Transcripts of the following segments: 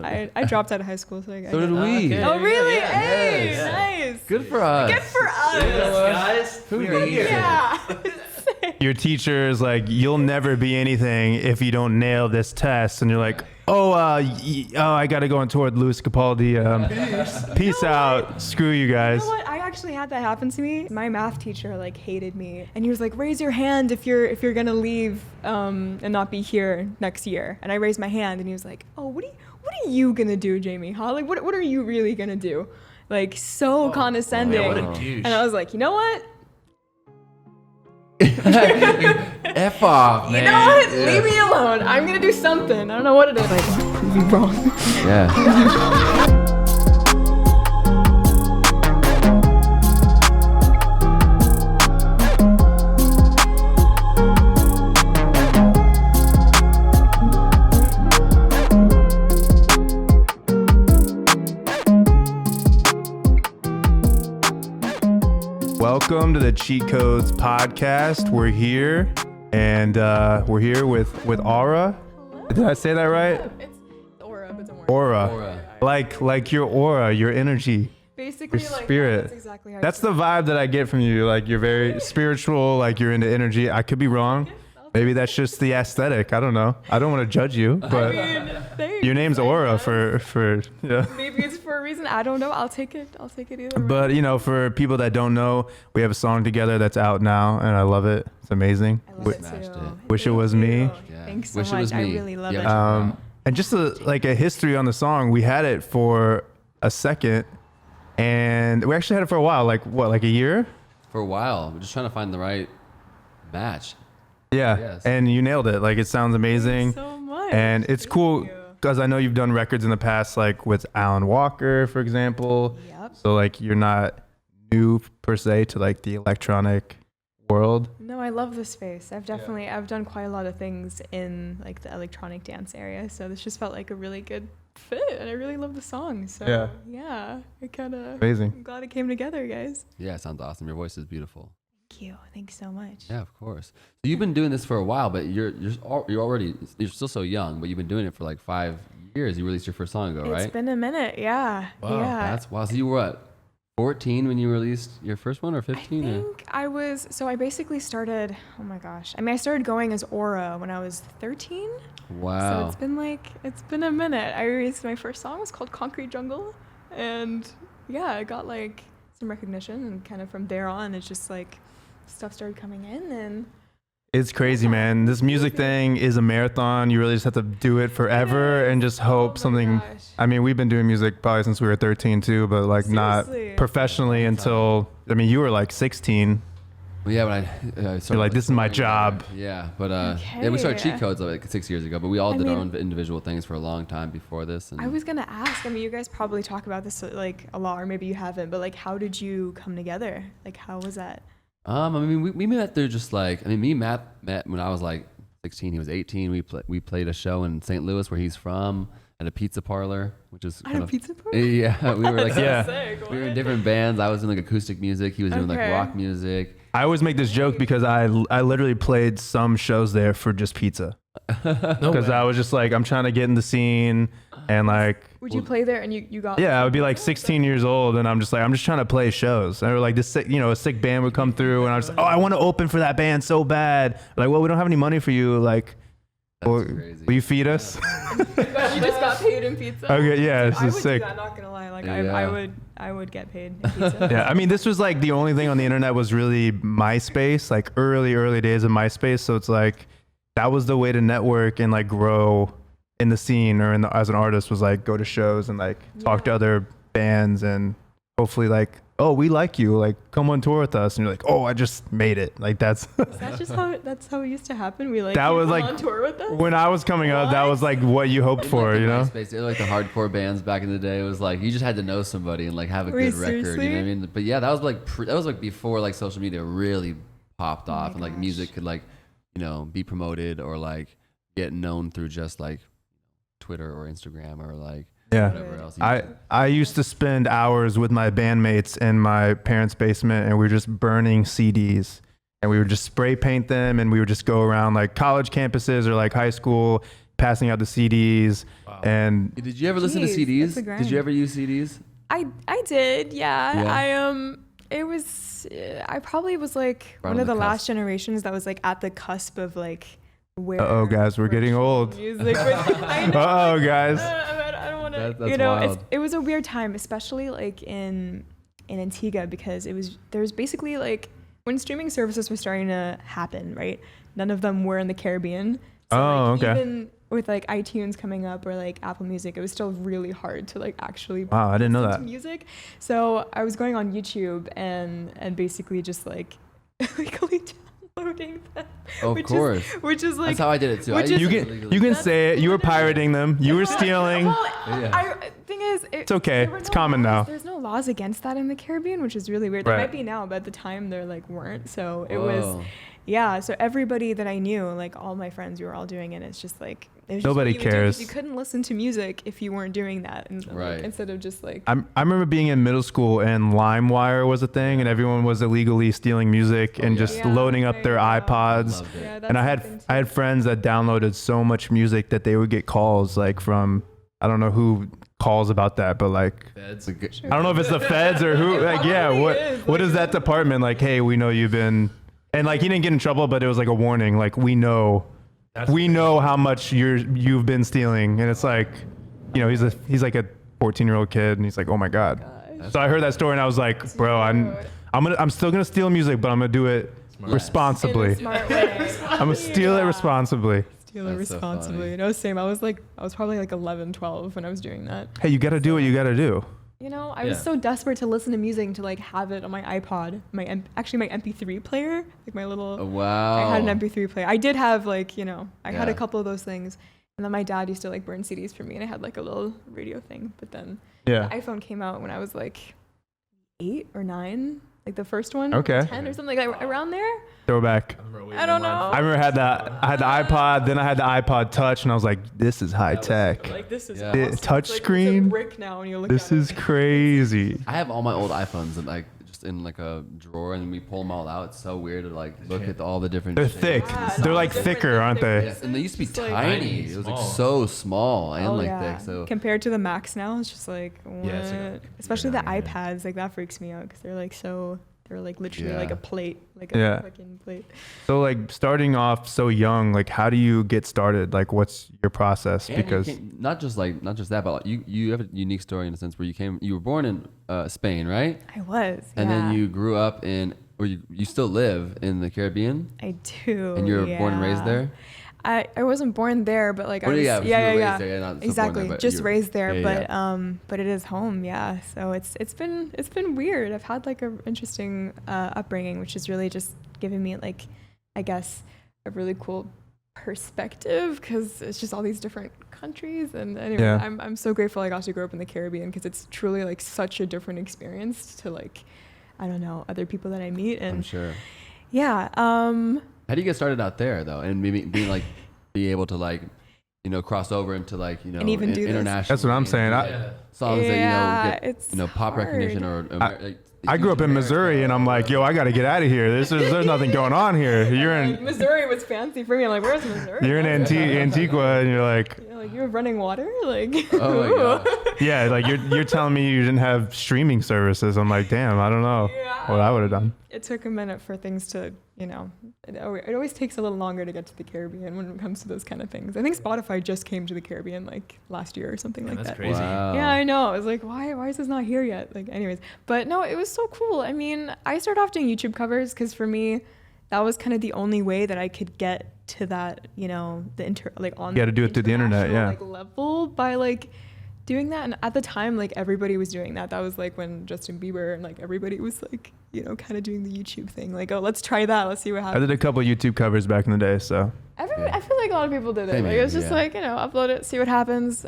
I dropped out of high school, so I So did we. Okay. Oh, really? Yeah, Hey, yeah. nice. Good for us. Good for us. Yes, guys. Who We are needs here. it? Yeah. Your teacher is like, you'll never be anything if you don't nail this test. And you're like, I got to go on tour with Louis Capaldi. Peace out. Screw you guys. You know what? I actually had that happen to me. My math teacher like hated me, and he was like, "Raise your hand if you're gonna leave and not be here next year." And I raised my hand, and he was like, "Oh, what are you gonna do, Jamie? Huh? Like, what are you really gonna do?" Like, so condescending. Yeah, what a douche. And I was like, you know what? F off, man. You know what? Yeah. Leave me alone. I'm gonna do something. I don't know what it is. Like, prove me wrong. Yeah. Welcome to the Cheat Codes podcast. We're here, and we're here with Aura. Did I say that right? It's aura, but don't worry. Aura. Like your aura, your energy, Basically, your like spirit. That's exactly how. That's the vibe that I get from you. Like, you're very spiritual, like you're into energy. I could be wrong. Maybe that's just the aesthetic. I don't know. I don't want to judge you, but your name's Aura for yeah. Maybe it's for a reason. I don't know. I'll take it. Either way. But, you know, for people that don't know, we have a song together that's out now, and I love it. It's amazing. I love it Smashed too. it. Wish it was me. Yeah. Thanks so Wish much. it was me. I really love Yeah, it. And just a history on the song, we had it for a second, and we actually had it for a while, like a year? For a while, we're just trying to find the right match. Yeah, Yes. and you nailed it. Like, it sounds amazing. So much. And it's Thank cool you. because I know you've done records in the past, like with Alan Walker, for example. Yep. So, like, you're not new per se to like the electronic world. No, I love this space. I've done quite a lot of things in like the electronic dance area, so this just felt like a really good fit, and I really love the song. So yeah, I'm Amazing. glad it came together, guys. Yeah, it sounds awesome. Your voice is beautiful. Thank you. Thanks so much. Yeah, of course. So you've been doing this for a while, but you're still so young, but you've been doing it for like 5 years. You released your first song ago, right? It's been a minute. Yeah. Wow, Yeah. that's wow. So you were what, 14 when you released your first one, or 15? I think I was, so I basically started, oh my gosh. I mean, I started going as Aura when I was 13. Wow. So it's been a minute. I released my first song, was called Concrete Jungle. And yeah, I got like some recognition, and kind of from there on, it's just like stuff started coming in, and It's crazy, man. This music thing is a marathon. You really just have to do it forever and just hope my something. gosh. I mean, we've been doing music probably since we were 13 too, but like Seriously. not professionally until, I mean, you were like 16. Well, yeah, when I started, You're like, this is my touring, job. Yeah, but yeah, we started Okay. Cheat Codes like 6 years ago, but we all I did our mean- own individual things for a long time before this. And I was gonna ask, I mean, you guys probably talk about this like a lot, or maybe you haven't, but like, how did you come together? Like, how was that? I mean, we met through just like, I mean, me and Matt met when I was like 16. He was 18. We played a show in St. Louis, where he's from, at a pizza parlor, which is At kind a of pizza parlor? Yeah, we were like Yeah. Sick, we were in what? different bands. I was doing like acoustic music. He was doing like Okay. rock music. I always make this joke because I literally played some shows there for just pizza. Because I was just like, I'm trying to get in the scene, and like, Would you play there and you got? yeah, I would be like 16 years old, and I'm just trying to play shows. And like this, sick, a sick band would come through, and I was like, oh, I want to open for that band so bad. Like, well, we don't have any money for you. Like, That's crazy. will you feed us? But you just got paid in pizza. Okay, yeah, this I is would sick. do that, not gonna lie. Like, Yeah. I would get paid in pizza. Yeah, I mean, this was like the only thing on the internet was really MySpace, like early days of MySpace. So it's like that was the way to network and like grow in the scene or as an artist, was like go to shows and like talk to Yeah. other bands and hopefully like, oh, we like you, like come on tour with us. And you're like, oh, I just made it. Like that's Is that just how it used to happen? We like That you was, come like, on tour with us. when I was coming up, that was like what you hoped for, Like you the know? MySpace, they were like the hardcore bands back in the day. It was like you just had to know somebody and like have a Wait, good record. You know what I seriously? mean? But yeah, that was like that was like before like social media really popped off, and like gosh. music could like be promoted or like get known through just like Twitter or Instagram or like Yeah. whatever else. I used to spend hours with my bandmates in my parents' basement, and we were just burning CDs, and we would just spray paint them, and we would just go around like college campuses or like high school passing out the CDs. Wow. And Did you ever listen to Jeez, CDs? that's a grind. Did you ever use CDs? I did, yeah. Yeah. It was I probably was like Right one on of the the last cusp. generations that was like at the cusp of like where. Uh-oh, guys, we're getting virtual old. Music was, I know, Uh-oh, guys. I don't want to. That's You know, wild. it was a weird time, especially like in Antigua, because there was basically like when streaming services were starting to happen, right? None of them were in the Caribbean. So, Oh, like, okay. Even with like iTunes coming up or like Apple Music, it was still really hard to like actually Wow, I didn't know listen that. to music. So I was going on YouTube and basically just like illegally downloading them. Of course. Which is like That's how I did it too. I which used is- to You can illegally- you can That's say it. You were pirating them. You were stealing. Well, Yeah. thing is, It's okay. there were It's no common laws- now. There's no laws against that in the Caribbean, which is really weird. There Right. might be now, but at the time there like weren't. So it Whoa. was, yeah. So everybody that I knew, like all my friends, we were all doing it. It's just like it was just Nobody what you would do, 'cause cares. You couldn't listen to music if you weren't doing that, and like, Right. instead of just like. I remember being in middle school and LimeWire was a thing, and everyone was illegally stealing music and yeah. just Yeah, loading up their there you go. iPods. Loved it. Yeah, that's And I something had too. friends that downloaded so much music that they would get calls like from, I don't know who calls about that, but like Feds. It's a good- Sure. I don't know if it's the feds or who. Like, yeah, probably what is, what like- is that department? Like, hey, we know you've been, and like he didn't get in trouble, but it was like a warning. Like we know how much you've been stealing, and it's like, you know, he's like a 14-year-old kid, and he's like, oh my god. Gosh. So I heard that story, and I was like, bro, I'm still gonna steal music, but I'm gonna do it Smart. responsibly. In a smart way. I'm gonna steal it Yeah. responsibly. Steal it That's so responsibly. funny. No, same. I was probably like 11, 12 when I was doing that. Hey, you gotta do what you gotta do. You know, I was Yeah. so desperate to listen to music to like have it on my iPod, actually my MP3 player, like my little. Oh, wow. I had an MP3 player. I did have like, you know, I had a Yeah. couple of those things, and then my dad used to like burn CDs for me, and I had like a little radio thing. But then Yeah. the iPhone came out when I was like 8 or 9, like the first one. Okay. 10 or something like around there. Throwback. I don't know. I remember I had the iPod, then I had the iPod Touch, and I was like, this is high tech. Like this is Yeah. awesome. The touch It's like, screen? It's a brick now, and you look This at is it. crazy. I have all my old iPhones and like just in like a drawer, and we pull them all out. It's so weird to like look at all the different. They're shapes thick. and Yeah, They're like different, thicker, aren't they? Yeah, and they used to be Just like- tiny. Tiny, It was like small. so small and Oh, like yeah. thick. So Compared to the Macs now, it's just like what? Yeah, it's like Especially the yeah. iPads, like that freaks me out because they're like literally Yeah. like a plate, like a Yeah. fucking plate. So like starting off so young, like how do you get started? Like what's your process? And you Because not just that, but like, you have a unique story in a sense where you were born in Spain, right? I was, And yeah. then you grew up or you still live in the Caribbean, I do. and you're born and raised yeah. there. I wasn't born there, but like I Oh, was, yeah, but you were raised there, yeah, not just born exactly, there, but just you- raised there, yeah, but it is home, yeah. So it's been weird. I've had like a interesting upbringing, which is really just giving me like, I guess, a really cool perspective because it's just all these different countries. And anyway, Yeah. I'm so grateful I got to grow up in the Caribbean because it's truly like such a different experience to like, I don't know, other people that I meet, I'm and sure. yeah. How do you get started out there though, and maybe be able to like, you know, cross over into like, you know, And even do this. international. That's what I'm saying. Songs Yeah, that it's you know pop hard. recognition or like, I grew up in Missouri, and I'm like, yo, I gotta get out of here. There's nothing going on here. You're Like, in Missouri was fancy for me. I'm like, where's Missouri? you're in Antigua, and you're like, You're like, you have running water? Like, Oh my God. yeah, like you're telling me you didn't have streaming services. I'm like, damn, I don't know Yeah. what I would have done. It took a minute for things to, you know, it always takes a little longer to get to the Caribbean when it comes to those kind of things. I think Spotify just came to the Caribbean like last year or something like that's that. crazy. Wow. Yeah, I know. I was like, why is this not here yet? Like, anyways, but no, it was so cool. I mean, I started off doing YouTube covers because for me, that was kind of the only way that I could get to that, you know, on. You gotta do it through the internet, international, yeah. Like level by like doing that, and at the time, like everybody was doing that. That was like when Justin Bieber and like everybody was like, you know, kind of doing the YouTube thing. Like, oh, let's try that. Let's see what I happens. did a couple YouTube covers back in the day, so I feel like a lot of people did it. Same Like here, it was just yeah. like, you know, upload it, see what happens.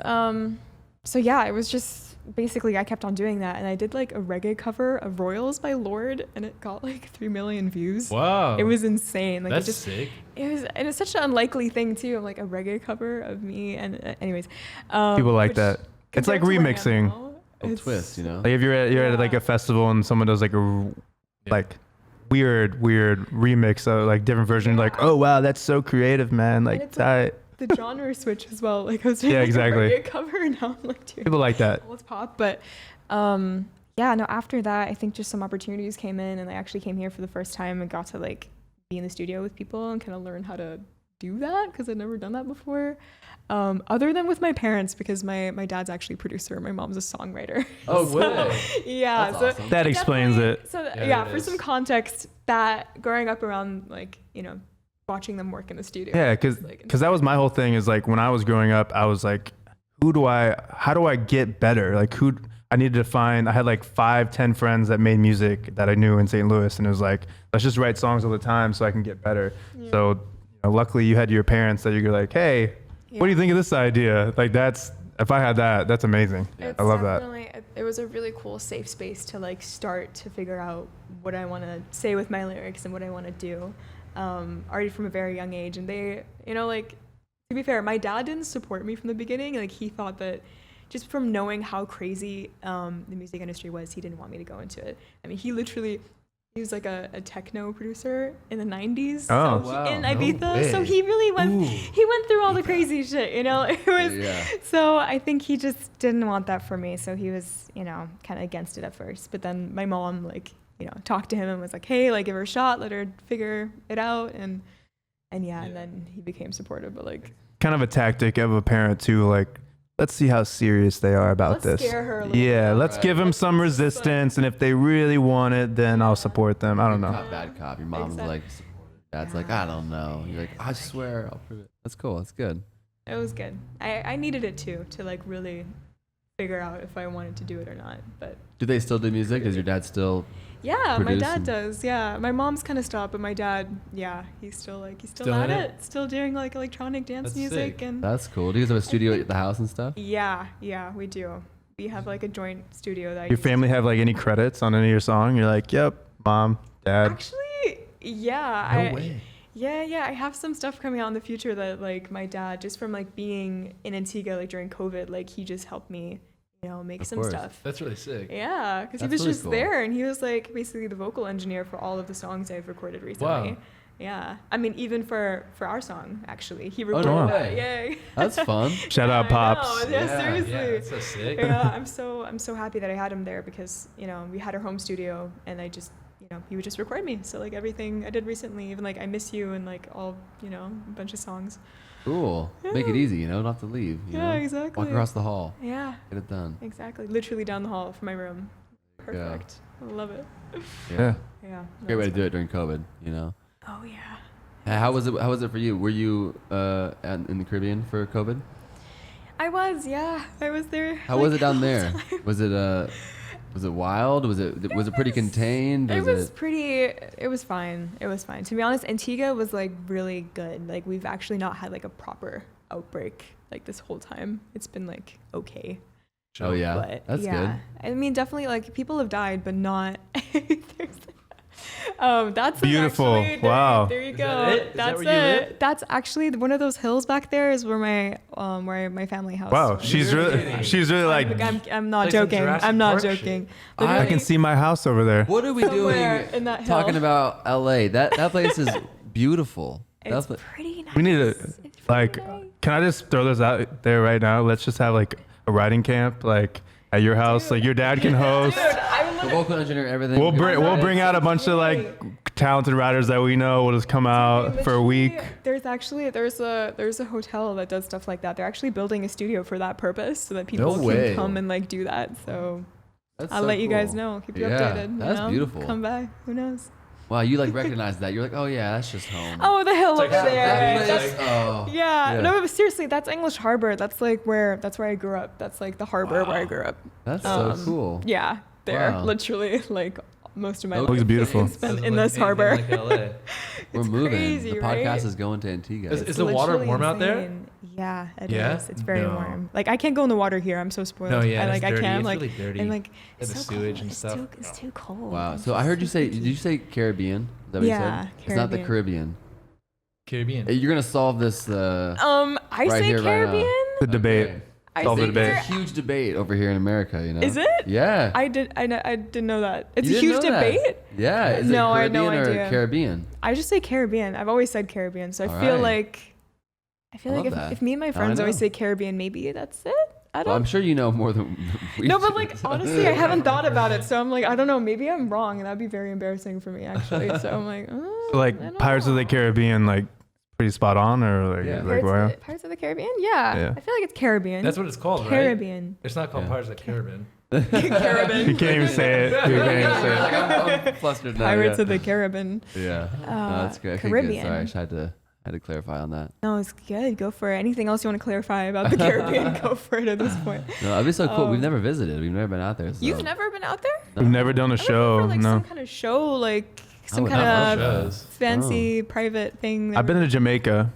So yeah, it was just basically I kept on doing that, and I did like a reggae cover of Royals by Lorde, and it got like 3 million views. Wow. It was insane. Like That's it just sick. it was, and it's such an unlikely thing too. I'm like a reggae cover of me, and anyways, people like which that. It's like compared to where I am remixing. now, Little it's- twist, you know. Like if you're at like Yeah. a festival and someone does like a like weird remix of like different version, like, oh wow, that's so creative, man. Like it's tight. the genre switch as well. Like I was doing Yeah, like exactly. a reggae cover, and now I'm like doing People like that. all it's pop. But yeah, no, after that, I think just some opportunities came in, and I actually came here for the first time and got to like be in the studio with people and kind of learn how to do that because I'd never done that before. Other than with my parents, because my dad's actually a producer, my mom's a songwriter. Oh, So, way. yeah, That's so awesome. That explains definitely- it. So Yeah, yeah, it for is. some context, that growing up around like, you know, watching them work in the studio. Yeah, because like, that was my whole thing. Is like when I was growing up, I was like, how do I get better? Like I needed to find. I had like 5-10 friends that made music that I knew in St. Louis, and it was like, let's just write songs all the time so I can get better. Yeah. So luckily you had your parents that you're like, hey, what do you think of this idea? Like if I had that, that's amazing. It's I love that. It was a really cool safe space to like start to figure out what I want to say with my lyrics and what I want to do, already from a very young age. And they, you know, like, to be fair, my dad didn't support me from the beginning. Like he thought that just from knowing how crazy the music industry was, he didn't want me to go into it. I mean, he was like a techno producer in the 90s. Oh. So Wow. in No Ibiza. So way. he really Ooh. he went through all the crazy shit, you know? It was, Yeah. so I think he just didn't want that for me. So he was, you know, kind of against it at first. But then my mom, like, you know, talked to him and was like, hey, like, give her a shot, let her figure it out. And yeah, and then he became supportive. But like, Kind of a tactic of a parent too. Like, let's see how serious they are about Let's this. scare her a little Yeah, bit. let's Right. give them some resistance, and if they really want it, then I'll support them. I don't know. Not bad cop. Your mom's Exactly. like supportive. Dad's like, I don't know. You're like, I swear, I'll prove it. That's cool. That's good. it was good. I needed it too, to like really figure out if I wanted to do it or not. But Do they still do music? Is your dad still? yeah, my Produce dad and- does. Yeah, my mom's kind of stopped, but my dad, yeah, he's still Still at in it. it? Still doing like electronic dance That's music sick. and That's cool. Do you guys have a studio at the house and stuff? yeah, we do. We have like a joint studio that I Your use. family have like any credits on any of your song? You're like, yep, mom, dad. Actually, yeah, No way. Yeah, I have some stuff coming out in the future that like my dad, just from like being in Antigua like during COVID, like he just helped me, you know, make Of some course. stuff. That's really sick. Yeah, because he That's was really just cool. there, and he was like basically the vocal engineer for all of the songs I've recorded recently. Wow. Yeah, I mean even for our song actually, he no recorded way. that. Yay! That's fun. Shout out, I pops. know, yeah, seriously. Yeah, that's so sick. Yeah, I'm so happy that I had him there because, you know, we had our home studio and I just, you know, he would just record me. So like everything I did recently, even like I Miss You and like all, you know, a bunch of songs. Cool. Make it easy, you know, don't have to leave. You Yeah, know? exactly. Walk across the hall. Yeah, Get it done. exactly. Literally down the hall from my room. There you go. Perfect. I love it. Yeah. Yeah. Great way to do it during COVID, you know. Oh yeah. How was it for you? Were you in the Caribbean for COVID? I was, yeah. I was there. How like, was it down the whole there? time. Was it wild? Was it pretty contained? It was fine. It was fine. To be honest, Antigua was like really good. Like we've actually not had like a proper outbreak like this whole time. It's been like okay. Oh yeah, But that's yeah. I mean, definitely like people have died, but not. That's it, Beautiful. actually. Wow. There you Is go. that it? Is that That's where you it. live? That's actually one of those hills back there is where my family house. Wow, was. she's really like, I'm not Like some joking. Jurassic I'm not Park joking. I I can see my house over there. What are we Somewhere doing? in that hill. Talking about LA. That place is beautiful. It's That's pretty nice. We need to, It's pretty like, nice. can I just throw this out there right now? Let's just have like a writing camp, like at your house. Like your dad can host. Dude, I the would vocal engineer, everything. We'll bring out a bunch of like talented writers that we know. We'll just come out for a week. There's a hotel that does stuff like that. They're actually building a studio for that purpose so that people No can way. come and like do that. So That's I'll so let you guys cool. know. Keep you Yeah, updated. you that's know? beautiful. Come by. Who knows? Wow, you like recognize that? You're like, oh yeah, that's just home. Oh, the hill like over there. that That's- place. Oh. yeah. No, but seriously, that's English Harbor. That's where I grew up. That's like the harbor where I grew up. That's so cool. Yeah, there. Wow. Literally, like most of my That life looks beautiful. is spent Doesn't in look this anything harbor. Like LA. We're It's moving. crazy, The right? podcast is going to Antigua. Is It's the water literally warm out there? insane. Yeah, it is. Yeah? It's very No. warm. Like I can't go in the water here. I'm so spoiled. No, yeah, I it's I dirty. can't It's like really dirty. and like And it's the so sewage cold. and stuff. It's too cold. Wow. I'm So I heard you say. Did you say Caribbean? Is that what Yeah, you said? It's not the Caribbean. Caribbean. Caribbean. You're gonna solve this. I Right say here, right now. Caribbean. The debate. Okay. I Solve the say debate. Car- It's a huge debate over here in America. You know. Is it? Yeah. I didn't know that. It's You a didn't huge know that? debate. Yeah. Is No, it I had no Caribbean or idea. Caribbean? I just say Caribbean. I've always said Caribbean, so I All feel right. like I feel I like love if, that. if me and my Now I friends always know. say Caribbean, maybe that's it. I Well, don't. I'm sure you know more than we No, but do. like honestly, I haven't thought about it, so I'm like, I don't know. Maybe I'm wrong, and that'd be very embarrassing for me actually. So I'm like, I Like don't Pirates of the know. Caribbean, like pretty spot on, or like Yeah. Pirates of the Caribbean? Yeah. Yeah. I feel like it's Caribbean. That's what it's called, right? Caribbean. It's not called Yeah. Pirates of the Caribbean. Caribbean. You can't even say it. You can't even say it. Like, I'm flustered now. Pirates yeah. of the Caribbean. Yeah. No, that's good. Okay, good. Caribbean. Sorry, I just had to clarify on that. No, it's good. Go for it. Anything else you want to clarify about the Caribbean? Go for it at this point. No, that'd be so cool. We've never visited. We've never been out there. So. You've never been out there? We've never done a I was looking show. for, like, No. some kind of show, like some would kind love of shows. fancy private thing. I've been to Jamaica.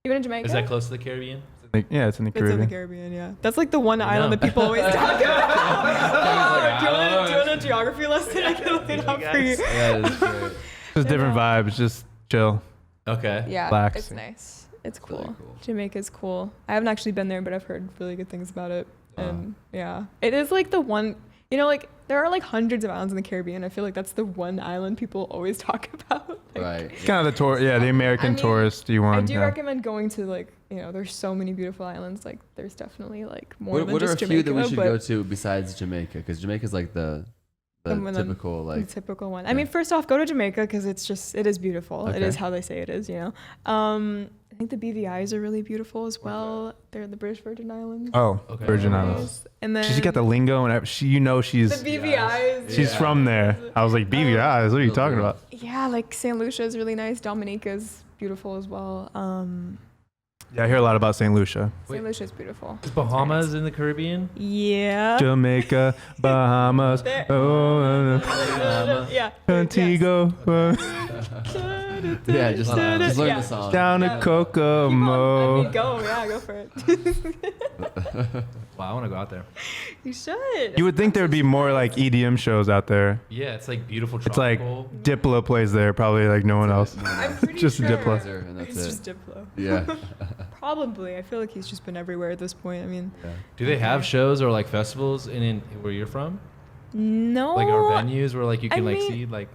You been to Jamaica? Is that close to the Caribbean? Yeah, it's in the It's in the Caribbean. Caribbean, yeah. That's like the one I island know. that people always talk about. like, do, you I don't want, do you want a geography lesson? I can look it up for you. That is great. Just different vibes. Just chill. Okay. Yeah, Relax. it's nice. It's cool. really cool. Jamaica's cool. I haven't actually been there, but I've heard really good things about it. And yeah, it is like the one, like there are like hundreds of islands in the Caribbean. I feel like that's the one island people always talk about. Like, Right. It's kind of the tour. Yeah, the American I mean, touristy one. I do yeah. recommend going to like, there's so many beautiful islands. Like there's definitely like more than What are a just few Jamaica. that we should but go to besides Jamaica? Because Jamaica's like the Some of them- typical like. the typical one. I mean, first off, go to Jamaica because it is beautiful. It Okay. is how they say it is, I think the BVI's are really beautiful as well. They're the British Virgin Islands. Oh, Okay. Virgin Nice. Islands. And then She's got the lingo and she's the BVI's. she's from there. I was like, BVIs. What are you talking about? Yeah, like St. Lucia is really nice. Dominica's beautiful as well. Yeah, I hear a lot about St. Lucia. St. Lucia's beautiful. Is Bahamas in the Caribbean? Yeah. Jamaica, Bahamas, There- yeah. Antigua, Yeah, just learn Yeah. the song. down Yeah. to Kokomo. Let me go. Yeah, go for it. Wow, I want to go out there. You should. You would think there would be more like EDM shows out there. Yeah, it's like beautiful It's like tropical. Diplo plays there, probably like no one else. I'm pretty just sure. Diplo. And that's It's it. just Diplo. Yeah. Probably. I feel like he's just been everywhere at this point. I mean, Do they have shows or like festivals in where you're from? no. Like our venues where like you I can like mean, see like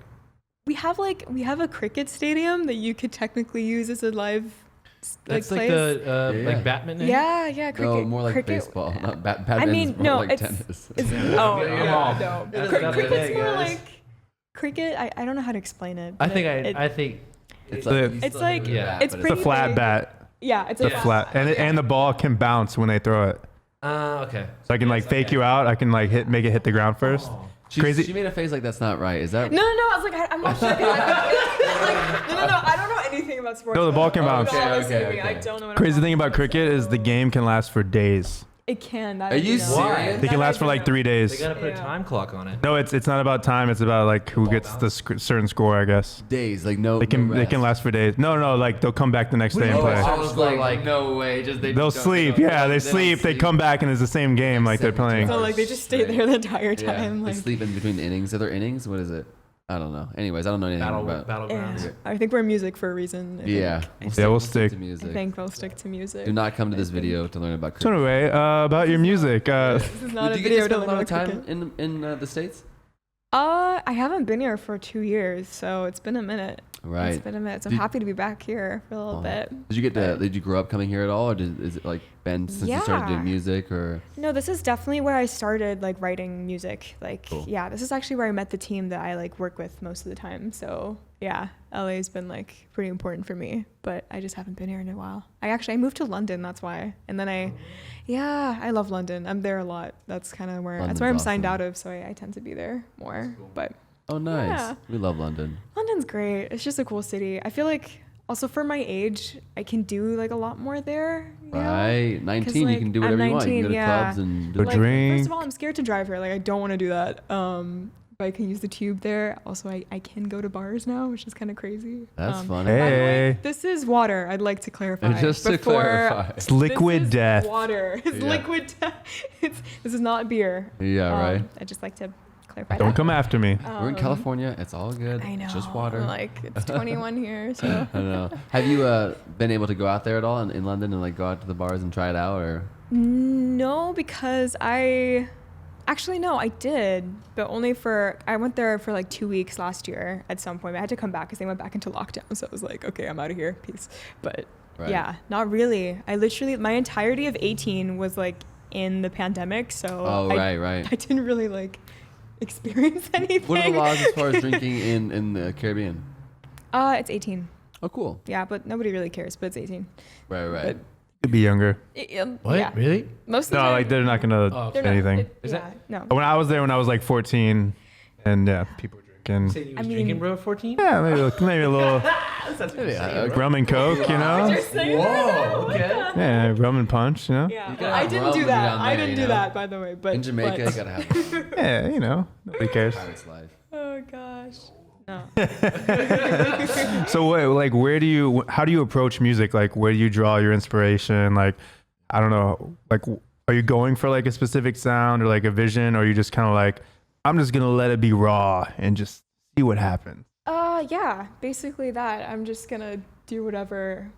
We have a cricket stadium that you could technically use as a live that's place. like the Yeah. like badminton. yeah, cricket. No, more like cricket. baseball. Not badminton's mean, more no, like it's- tennis. It's, Yeah, no. That's not Cricket's big, more guys. like cricket. I don't know how to explain it. I but think it- I think It's like- you It's still like- hit it with a yeah, bat, it's but It's a pretty flat big. bat. yeah, it's It's a flat, and the ball can bounce when they throw it. okay. So I can like fake you out. I can like make it hit the ground first. Crazy. She made a face like that's not right. Is that? No. I was like, I'm not sure. 'Cause no. I don't know anything about sports. No, the ball can Don't bounce. honestly Okay, me, I okay. don't know. What Crazy I'm thing about cricket is the game can last for days. It can. That Are I do you know. serious? They can That I last for do like know. 3 They days. gotta put Yeah. a time clock on it. No, it's not about time. It's about like who Ball gets the bounce. certain score, I guess. Days, like no. They can no they can rest. last for days. No, like they'll come back the next day and Oh, play. I was Score, like, like- no way. Just they. They'll don't- sleep. don't- Yeah, they don't sleep. They come back and it's the same game like they're 72 playing. So hours. like they just stay there the entire Yeah, time. they Like, sleep in between the innings. Are there innings? What is it? I don't know. Anyways, I don't know anything about. Battlegrounds. yeah. I think we're music for a reason. I Yeah. think. we'll We'll stick. to I music. think we'll stick to music. Do not come to this I think- video to learn about So cricket. anyway, about your music. This is not Do a you video get to to spend a learn lot of about time cricket. in the states? I haven't been here for 2 years, so it's been a minute. It's Right. been a minute. So I'm Did- happy to be back here for a little Oh. bit. Did you get to? But- Did you grow up coming here at all, or is it like been since you started Yeah. doing music, or? No, this is definitely where I started like writing music. Like, Cool. yeah, this is actually where I met the team that I like work with most of the time. So yeah, LA's been like pretty important for me, but I just haven't been here in a while. I moved to London, that's why. And then I love London. I'm there a lot. That's kind of where that's where I'm London's signed awesome. out of. So I tend to be there more. But Oh, nice. Yeah. We love London. London's great. It's just a cool city. I feel like also for my age, I can do like a lot more there. you know? Right. 19, you like, can do I'm whatever you want. You can 19, go to yeah. clubs and do Go Like, drink. first of all, I'm scared to drive here. Like, I don't want to do that. But I can use the tube there. Also, I can go to bars now, which is kind of crazy. That's funny. By the way, Hey. this is water. I'd like to clarify. Just to before- clarify. It's this liquid is death. Water. It's Yeah. liquid death. This is not beer. Yeah, right. I'd just like to clarify Don't that. come after me. We're in Um, California. It's all good. I know. It's just water. Like, it's 21 here, so. I don't know. Have you been able to go out there at all in London and like go out to the bars and try it out, or? No, because actually no, I did, but only I went there for like 2 weeks last year at some point. I had to come back because they went back into lockdown, so I was like, okay, I'm out of here, peace. But Right. Yeah, not really. I literally, my entirety of 18 was like in the pandemic, so Oh, right. I didn't really like experience anything. What are the laws as far as drinking in the Caribbean? It's 18. Oh, cool. Yeah, but nobody really cares, but it's 18. Right. Could be younger. What? Yeah. Really? Most of the No, time, like they're not gonna Oh, say they're not. anything. Is yeah, that- no. When I was there, when I was like 14, and yeah, people were drinking. Saying you I was mean- drinking, bro, at 14? Yeah, maybe a little Yeah, rum and coke, you know. Whoa, okay. Yeah, rum and punch, you know. Yeah, You well, gotta I have didn't rum do when you're that. down I there, didn't you do know? that, by the way. But in Jamaica, but- you gotta have Yeah, you know, nobody cares. pirate's life. Oh gosh. No. So like, how do you approach music? Like, where do you draw your inspiration? Like, I don't know, like, are you going for like a specific sound or like a vision, or are you just kind of like, I'm just gonna let it be raw and just see what happens? Yeah, basically that. I'm just gonna do whatever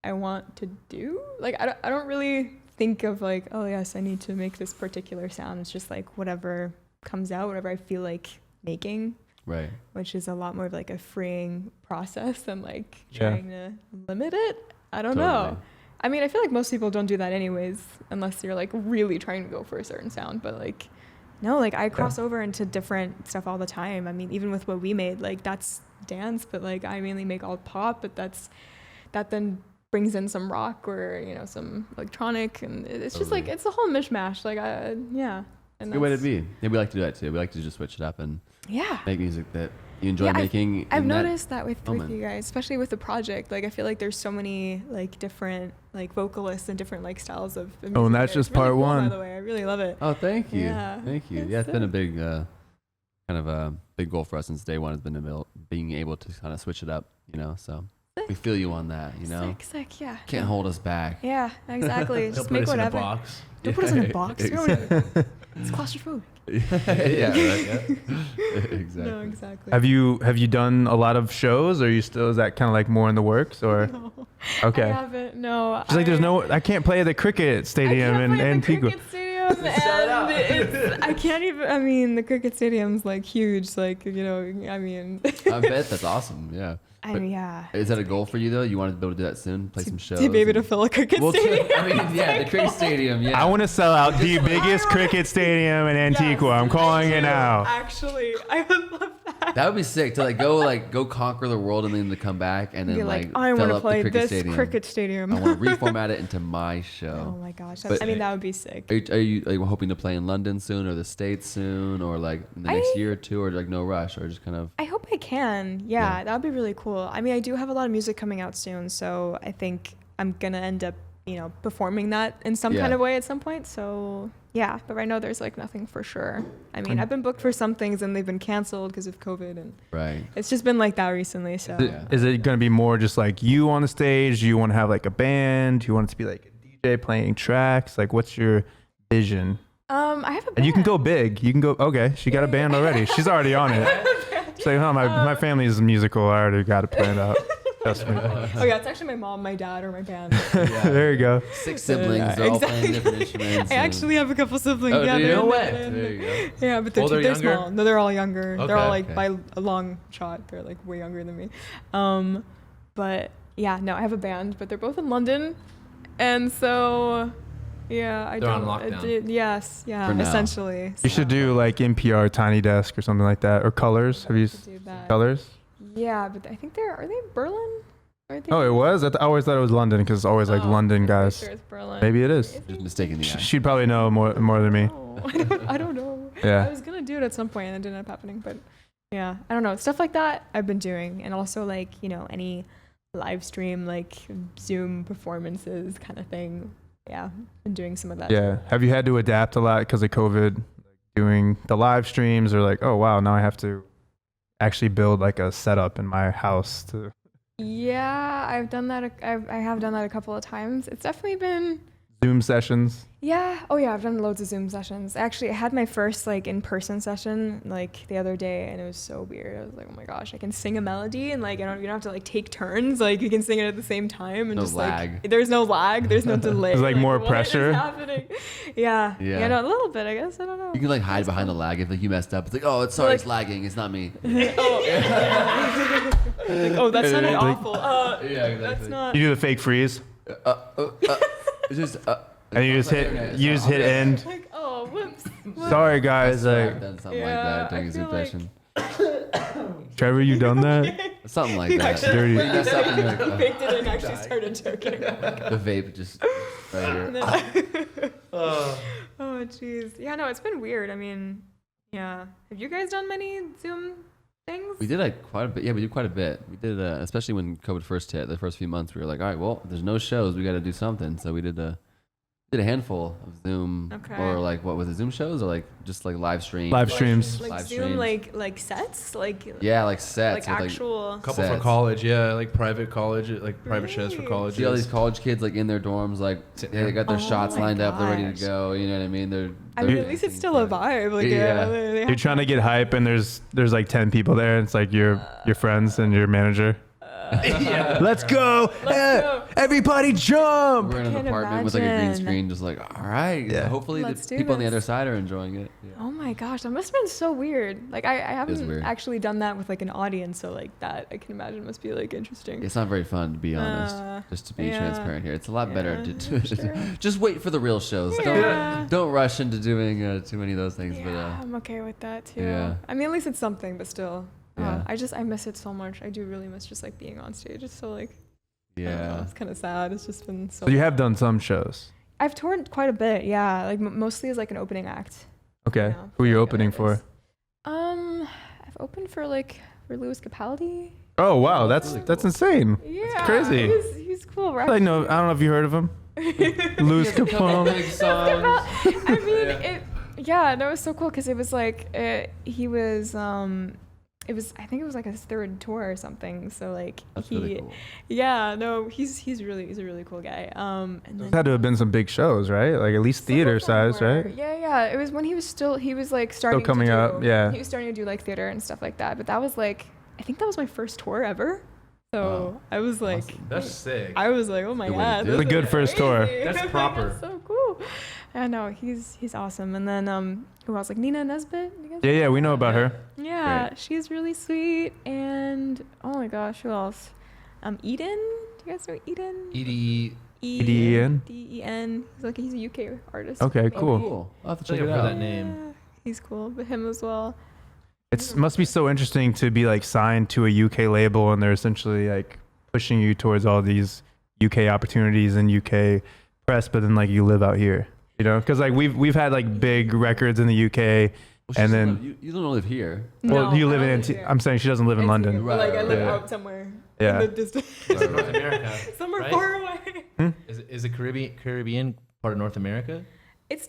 I want to do. Like, I don't really think of like, oh yes, I need to make this particular sound. It's just like whatever comes out, whatever I feel like making, Right. which is a lot more of like a freeing process than like Yeah. trying to limit it. I don't Totally. know. I mean, I feel like most people don't do that anyways, unless you're like really trying to go for a certain sound. But like, no, like I cross over into different stuff all the time. I mean, even with what we made, like that's dance, but like I mainly make all pop, but that then brings in some rock or, you know, some electronic, and it's just like, it's a whole mishmash. Like, yeah. And Good way to that's- be. Yeah, we like to do that too. We like to just switch it up and Yeah. make music that you enjoy Yeah, making. I've in that noticed that with moment. you guys, especially with the project. Like, I feel like there's so many like different like vocalists and different like styles of music. Oh, and that's there. just It's really part cool, one. By the way, I really love it. Oh, thank you. Yeah. Thank you. It's Yeah, it's been so- a big, kind of a big goal for us since day one. Has been being able to kind of switch it up, you know. So we feel you on that, you know. Sick, yeah. Can't hold us back. Yeah, exactly. Don't Just put make us whatever. in a box. Don't put us in a box. We don't Exactly. It's claustrophobic. Yeah, right. Yeah. Exactly. No, exactly. Have you done a lot of shows, or is that kind of like more in the works, or? No, Okay. I haven't. No. She's like, I can't play at the cricket stadium in Antigua. Cricket stadium, and I can't even. I mean, the cricket stadium's like huge. Like, you know, I mean. I bet that's awesome. Yeah. I mean, yeah. Is that a goal for you though? You want to be able to do that soon? Play some shows? To be able to and- fill a cricket Well, stadium. I mean, yeah, the cricket stadium. Yeah. I want to sell out the biggest cricket stadium in Antigua. I'm calling it now. Actually, I would love that. That would be sick to go conquer the world and then to come back and then Be like, like I fill want to up the play cricket this stadium. cricket stadium. I want to reformat it into my Oh show. my gosh. But- I mean, that would be sick. Are you like hoping to play in London soon or the States soon or like in the next year or two or like no rush or just kind of I hope I can. Yeah, Yeah. that would be really cool. I mean, I do have a lot of music coming out soon, so I think I'm going to end up, you know, performing that in some Yeah. kind of way at some point. So, yeah, but right now there's like nothing for sure. I mean, I've been booked for some things and they've been canceled because of COVID, and right? it's just been like that recently. So, Yeah. Is it going to be more just like you on the stage? Do you want to have like a band? Do you want it to be like a DJ playing tracks? Like, what's your vision? I have a And you can band. go big. You can go. Okay, she got a band already. She's already on it. So, my family is musical. I already got it planned out. Trust me. Oh yeah, it's actually my mom, my dad, or my band. There you go. 6 siblings, Yeah, they're all exactly. playing different instruments. I actually have a couple siblings. Oh, yeah, do you? they're No in way. that, and- There you go. Yeah, but they're, Older, they're younger? small. No, they're all younger. They're Okay. all like Okay. by a long shot. They're like way younger than me. But yeah, no, I have a band, but they're both in London, and so yeah, I They're on don't. lockdown. Yes, yeah, For now. essentially. You should do like NPR Tiny Desk or something like that, or Colors. Have you Do that. Colors? Yeah, but I think are they in Berlin? Or are they Oh, it was. I always thought it was London because it's always like Oh, London I'm pretty guys. sure it's Berlin. Maybe it is. Just mistaking the eye. She'd probably know more than me. Oh, I don't know. I Yeah. was gonna do it at some point and it didn't end up happening, but yeah, I don't know. Stuff like that I've been doing, and also like, you know, any live stream like Zoom performances kind of thing. Yeah, been doing some of that. Yeah. Have you had to adapt a lot because of COVID, like doing the live streams, or like, oh wow, now I have to actually build like a setup in my house to Yeah, I've done that. I have done that a couple of times. It's definitely been. Zoom sessions? Yeah. Oh yeah, I've done loads of Zoom sessions. Actually, I had my first like in-person session like the other day, and it was so weird. I was like, oh my gosh, I can sing a melody, and like you don't have to like take turns. Like you can sing it at the same time, and No just lag. like there's no lag, there's no delay. There's, like, more what is pressure? happening? Yeah. Yeah. Yeah. No, a little bit, I guess. I don't know. You can like hide behind the lag if like you messed up. It's like, oh, it's sorry, Like- it's lagging. It's not me. Oh. Like, oh, that sounded awful. Yeah, exactly. That's not. You do the fake freeze, It's just, and you just hit end. Like, oh, whoops. Sorry, guys. I've Like, done something Yeah, like that during I his feel like- impression. Trevor, you done that? Something like that. Dirty. You mess up and you're like, He faked it and actually started joking. the vape just right here. Oh, jeez. Yeah, no, it's been weird. I mean, yeah. Have you guys done many Zoom things? We did like quite a bit. Yeah, we did quite a bit. We did, especially when COVID first hit. The first few months, we were like, all right, well, there's no shows. We got to do something. So we did a handful of Zoom, Okay. or like what was it, Zoom shows, or like just like live streams. Live streams. Like Live Zoom, streams. like sets, like Yeah, like sets. like with, actual. Couple for Sets. college, yeah, like private college, like private shows for Really? colleges. See all these college kids like in their dorms, like they got their Oh shots my lined up, they're ready to gosh. go. You know what I mean? I mean, at least it's still a vibe. Like, Yeah. they You're have- trying to get hype, and there's like 10 people there. And it's like your friends and your manager. Let's go! go. Everybody jump! We're in an can't apartment with like a green imagine. screen, just like, all right. Yeah. Hopefully Let's the do people on the this. other side are enjoying it. Yeah. Oh my gosh, that must have been so weird. Like I haven't weird. actually done that with like an audience, so like that I can imagine must be like interesting. It's not very fun, to be honest. Uh, Just to be yeah. transparent here, it's a lot better Yeah, to sure. just wait for the real shows. Yeah. Don't rush into doing too many of those things. Yeah, I'm okay with that too. yeah. I mean, at least it's something, but still. Yeah. I miss it so much. I do really miss just like being on stage. It's so like I don't know, Yeah. it's kind of sad. It's just been so. So you have done some shows. I've toured quite a bit. Yeah, like mostly as like an opening act. Okay. Yeah, Who are you like, opening for? artists. I've opened for Louis Capaldi. Oh wow, That's that's really that's cool. insane. Yeah, crazy. He's cool, right? I know. I don't know if you heard of him. Lou Stenzel. Big songs. I mean, yeah, no, it was so cool because it was like he was I think it was like his third tour or something. So like That's he, really cool. yeah, no, he's a really cool guy. And then Had to have been some big shows, right? Like at least some theater of them size, were. right? Yeah. It was when he was like starting coming to do, up, yeah. He was starting to do like theater and stuff like that. But that was like I think that was my first tour ever. So Wow. I was like, Awesome. That's sick. I was like, oh my Good way to god, do this it. It's a good is first tour. crazy. That's Like, proper. That's so cool. I know he's awesome. And then who else? Like Nina Nesbitt. You guys Yeah, we know about her. Yeah, Great. she's really sweet. And oh my gosh, who else? Eden. Do you guys know Eden? EDE. Eden? D-E-N. He's a UK artist. Okay, maybe. cool. Cool. I'll have to I think check it I've heard out. that name. Yeah, he's cool, but him as well. It must be so interesting to be like signed to a UK label, and they're essentially like pushing you towards all these UK opportunities and UK press, but then like you live out here, you know? Because like we've had like big records in the UK, Well, she and doesn't then live- you don't live here. well, No, you live I in. don't live here. I'm saying she doesn't live in Antigua, London. but, like I live Yeah. out somewhere. Yeah. In the distance. North America. Somewhere right? far away. Is the Caribbean part of North America? It's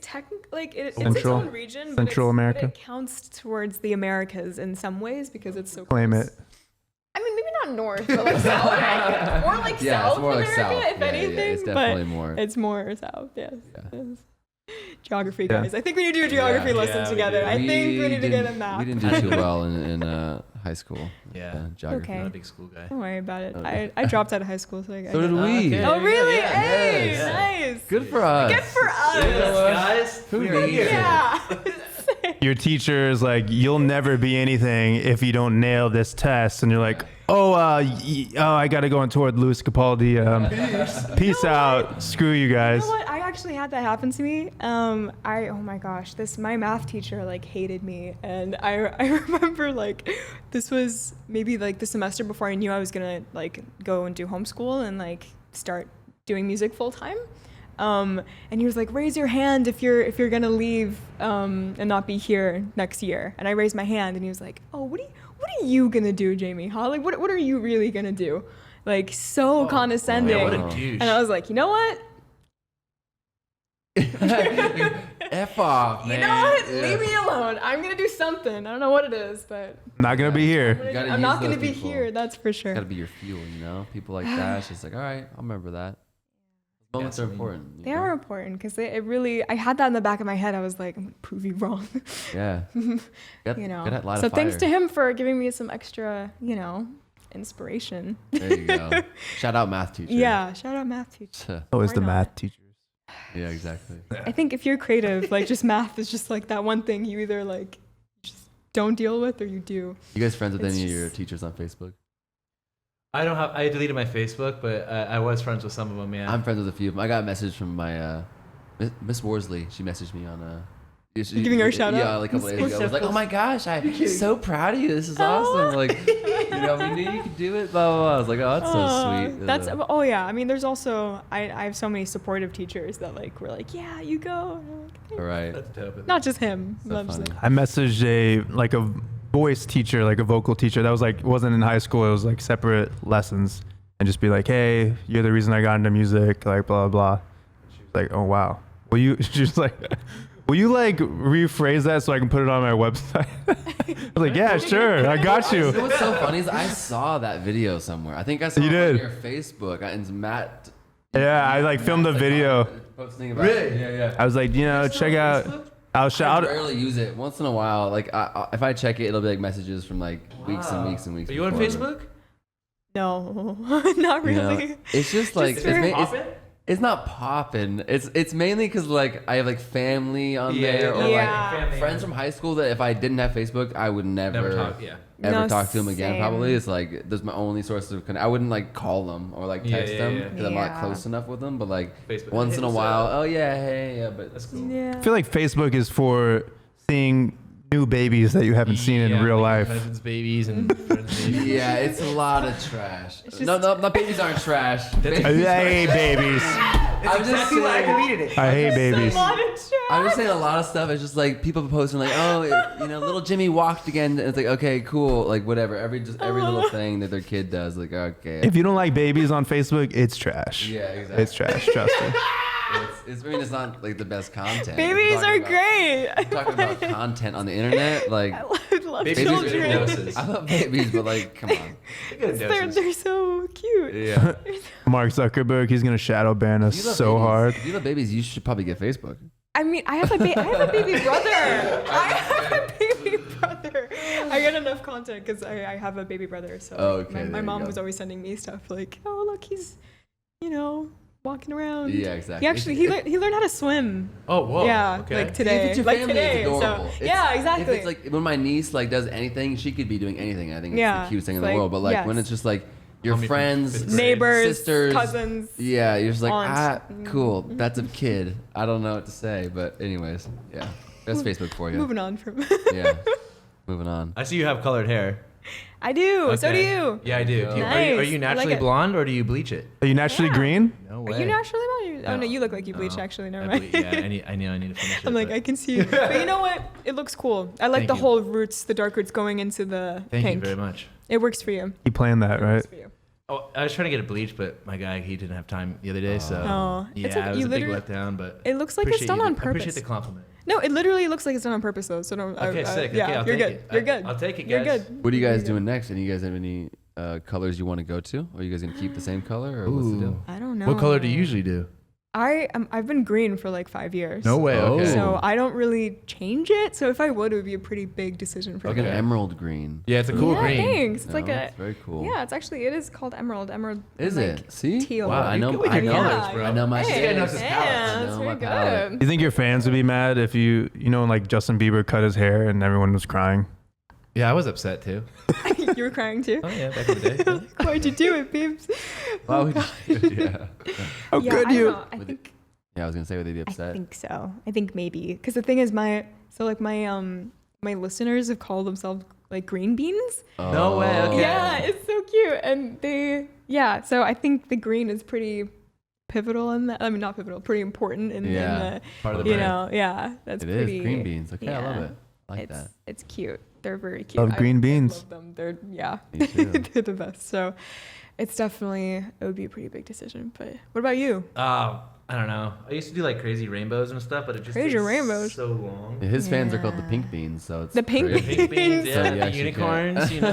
like it's its Central- own region, Central but America. But it counts towards the Americas in some ways because it's so Claim close. it. I mean, maybe not north, but like south, more like Yeah, South it's more like America, south. if Yeah, anything. yeah, it's definitely but more. it's more south. Yes. Yeah. Yes. Geography, Yeah. guys. I think we need to do a geography Yeah, lesson yeah, we together. do. I think we need to get a map. We didn't do too well in high school. Yeah. Geography. Okay. Not a big school guy. Don't worry about it. Okay. I dropped out of high school, so I So did we. Okay. Oh really? Yeah, Hey, yes. nice. Good for us. Good for us. guys. Who we are needs here. it? Yeah. Your teacher is like, you'll never be anything if you don't nail this test, and you're like, oh, I gotta go on tour with Louis Capaldi. Peace out. Screw you You guys. know what? I actually had that happen to me. Oh my gosh, my math teacher like hated me, and I remember like this was maybe like the semester before I knew I was gonna like go and do homeschool and like start doing music full time. And he was like, raise your hand if you're gonna leave and not be here next year. And I raised my hand, and he was like, oh, what are you gonna do, Jamie? Huh? Like what are you really gonna do? Like so condescending. Yeah, what Oh. a douche. And I was like, you know what? F off, man. You know what? Yeah. Leave me alone. I'm gonna do something. I don't know what it is, but Not gonna be here. gotta I'm use not gonna those be people. here. That's for sure. Gotta be your fuel, you know? People like that, it's just like, all right, I'll remember that. Moments are Gasoline. important. you They know? are important because it really. I had that in the back of my head. I was like, I'm gonna prove you wrong. Yeah. Got, You know. gotta light a So thanks fire. to him for giving me some extra, inspiration. There you go. Shout out math teacher. Yeah. Shout out math teacher. Always Why the not? math teachers. Yeah, exactly. I think if you're creative, like just math is just like that one thing you either like just don't deal with or you do. You guys friends with It's any of your just- teachers on Facebook? I deleted my Facebook, but I was friends with some of them. Yeah. I'm friends with a few of them. I got a message from my Miss Worsley. She messaged me on Giving her a shout out? Yeah, like a couple days ago. I was like, oh my gosh, I'm so proud of you. This is awesome. Like, we knew you could do it. Blah, blah, blah. I was like, oh, that's so sweet. That's yeah. I mean, there's also I have so many supportive teachers that like were like, yeah, you go. And I'm like, "Thanks." Right. That's dope. Not just him. So I'm just funny. like, I messaged a voice teacher, like a vocal teacher that was like wasn't in high school. It was like separate lessons, and just be like, hey, you're the reason I got into music. Like blah blah. She was like, oh wow. Will you? She's like. Will you like rephrase that so I can put it on my website? I was like, yeah, sure, I got you. What's so funny is I saw that video somewhere. I think I saw You it did. on your Facebook. And Matt. Yeah, I like filmed a video. Posting about it. Yeah. I was like, check out. I'll I shout. rarely use it. Once in a while, like if I check it, it'll be like messages from like weeks and weeks and weeks. Are you on before. Facebook? no, not You know, really. it's just like very it's not popping. It's mainly because like I have like family on Yeah, there or yeah. like Family. friends from high school that if I didn't have Facebook, I would never talk. Yeah. ever No, talk to them again. same. Probably it's like there's my only source of I wouldn't like call them or like text them yeah. because I'm not Yeah. close enough with them. But like Facebook. once Hey, in a what's while, up? oh yeah, hey, yeah, but That's cool. Yeah. I feel like Facebook is for seeing new babies that you haven't seen in real like life. Cousins' babies and friends' babies. yeah, it's a lot of trash. It's No, just- no, babies aren't trash. I hate babies. I'm just Exactly why I saying. deleted it. I hate babies. A lot of trash. I'm just saying a lot of stuff is just like people posting like, oh, little Jimmy walked again. And it's like, okay, cool, like whatever. Every little thing that their kid does, like, okay. If you don't like babies on Facebook, it's trash. Yeah, exactly. It's trash. Trust me. I mean, it's not like the best content. Babies are great. great. Talking about content on the internet, like I love Babies are good children. doses. I love babies, but like, come on. Good doses. They're so cute. Yeah. Mark Zuckerberg, he's gonna shadow ban us so hard. If you love babies, you should probably get Facebook. I mean, I have a baby brother. I have a baby brother. I get enough content because I have a baby brother. So Oh, okay, there my you mom go. was always sending me stuff like, oh look, he's, walking around. Yeah, exactly. He actually he learned how to swim. Oh, whoa. Yeah, Okay. like today. If it's your like family, today. it's adorable. So yeah, exactly. If it's like when my niece like does anything, she could be doing anything. I think it's Yeah, the cutest thing in it's the like, world. But like when yes. it's just like your Homie from friends, fifth grade. Neighbors, sisters, cousins. yeah, you're just like aunts. cool. That's a kid. I don't know what to say, but anyways, yeah, that's Facebook for you. Moving on from. Yeah, moving on. I see you have colored hair. I do. So do Okay. you. Yeah, I do. Do you- Nice. Are you I naturally like it. blonde or do you bleach it? Are you naturally Yeah. green? No Are way. you naturally blonde? Oh no, No. you look like you bleach No. actually. Never I mind. ble- yeah, I need to finish it. I'm like, but I can see you. But you know what? It looks cool. I like Thank the you. whole roots, the dark roots going into the Thank pink. you very much. It works for you. You planned that, It right? works for you. Oh, I was trying to get it bleached, but my guy, he didn't have time the other day, so Oh. yeah, It's like it was you a big literally- letdown. But It looks like it's appreciate done you- on I appreciate purpose. the compliment. No, it literally looks like it's done on purpose though. So don't. Okay, sick. Yeah, Okay, I'll you're take good. it. You're good. I'll take it, You're guys. good. What are you guys You're doing good. next? And you guys have any colors you want to go to? Or are you guys gonna keep the same color, or what's the deal? I don't know. What color do you usually do? I've been green for like 5 years. No way. Oh. Okay. So I don't really change it. So if I would, it would be a pretty big decision for Like me. an emerald green. Yeah, it's a cool yeah, green. Thanks. It's No, like a. it's very cool. Yeah, it is called emerald. Emerald. Is like, it? See? teal. Wow, I know. You're good with I your know. colors, bro. I know my Hey, shit. knows his palette. yeah, I that's know very my palette. good. You think your fans would be mad if you know, when, like Justin Bieber cut his hair and everyone was crying? Yeah, I was upset too. You were crying too. Oh yeah, back in the day. Yeah. Why'd you do it, babes? Why would you? Yeah. How yeah, could I you? don't know. I Would think. Yeah, I was gonna say would they be I upset? think so. I think maybe because the thing is, my listeners have called themselves like green beans. No way, okay. Yeah, it's so cute, and so I think the green is pretty pivotal in that. I mean, not pivotal, pretty important in Yeah. Part of the, the brand. yeah, that's It pretty. is green beans. Okay, I love yeah. it. I like that. It's cute. They're very cute. Love green beans. love them. They're Me too. they're the best. So it's definitely it would be a pretty big decision. But what about you? I don't know. I used to do like crazy rainbows and stuff, but it just Crazy takes rainbows. so long. Yeah, his fans are called the Yeah. pink beans, so it's The pink great. The pink beans, So yeah, you the actually unicorns, you know.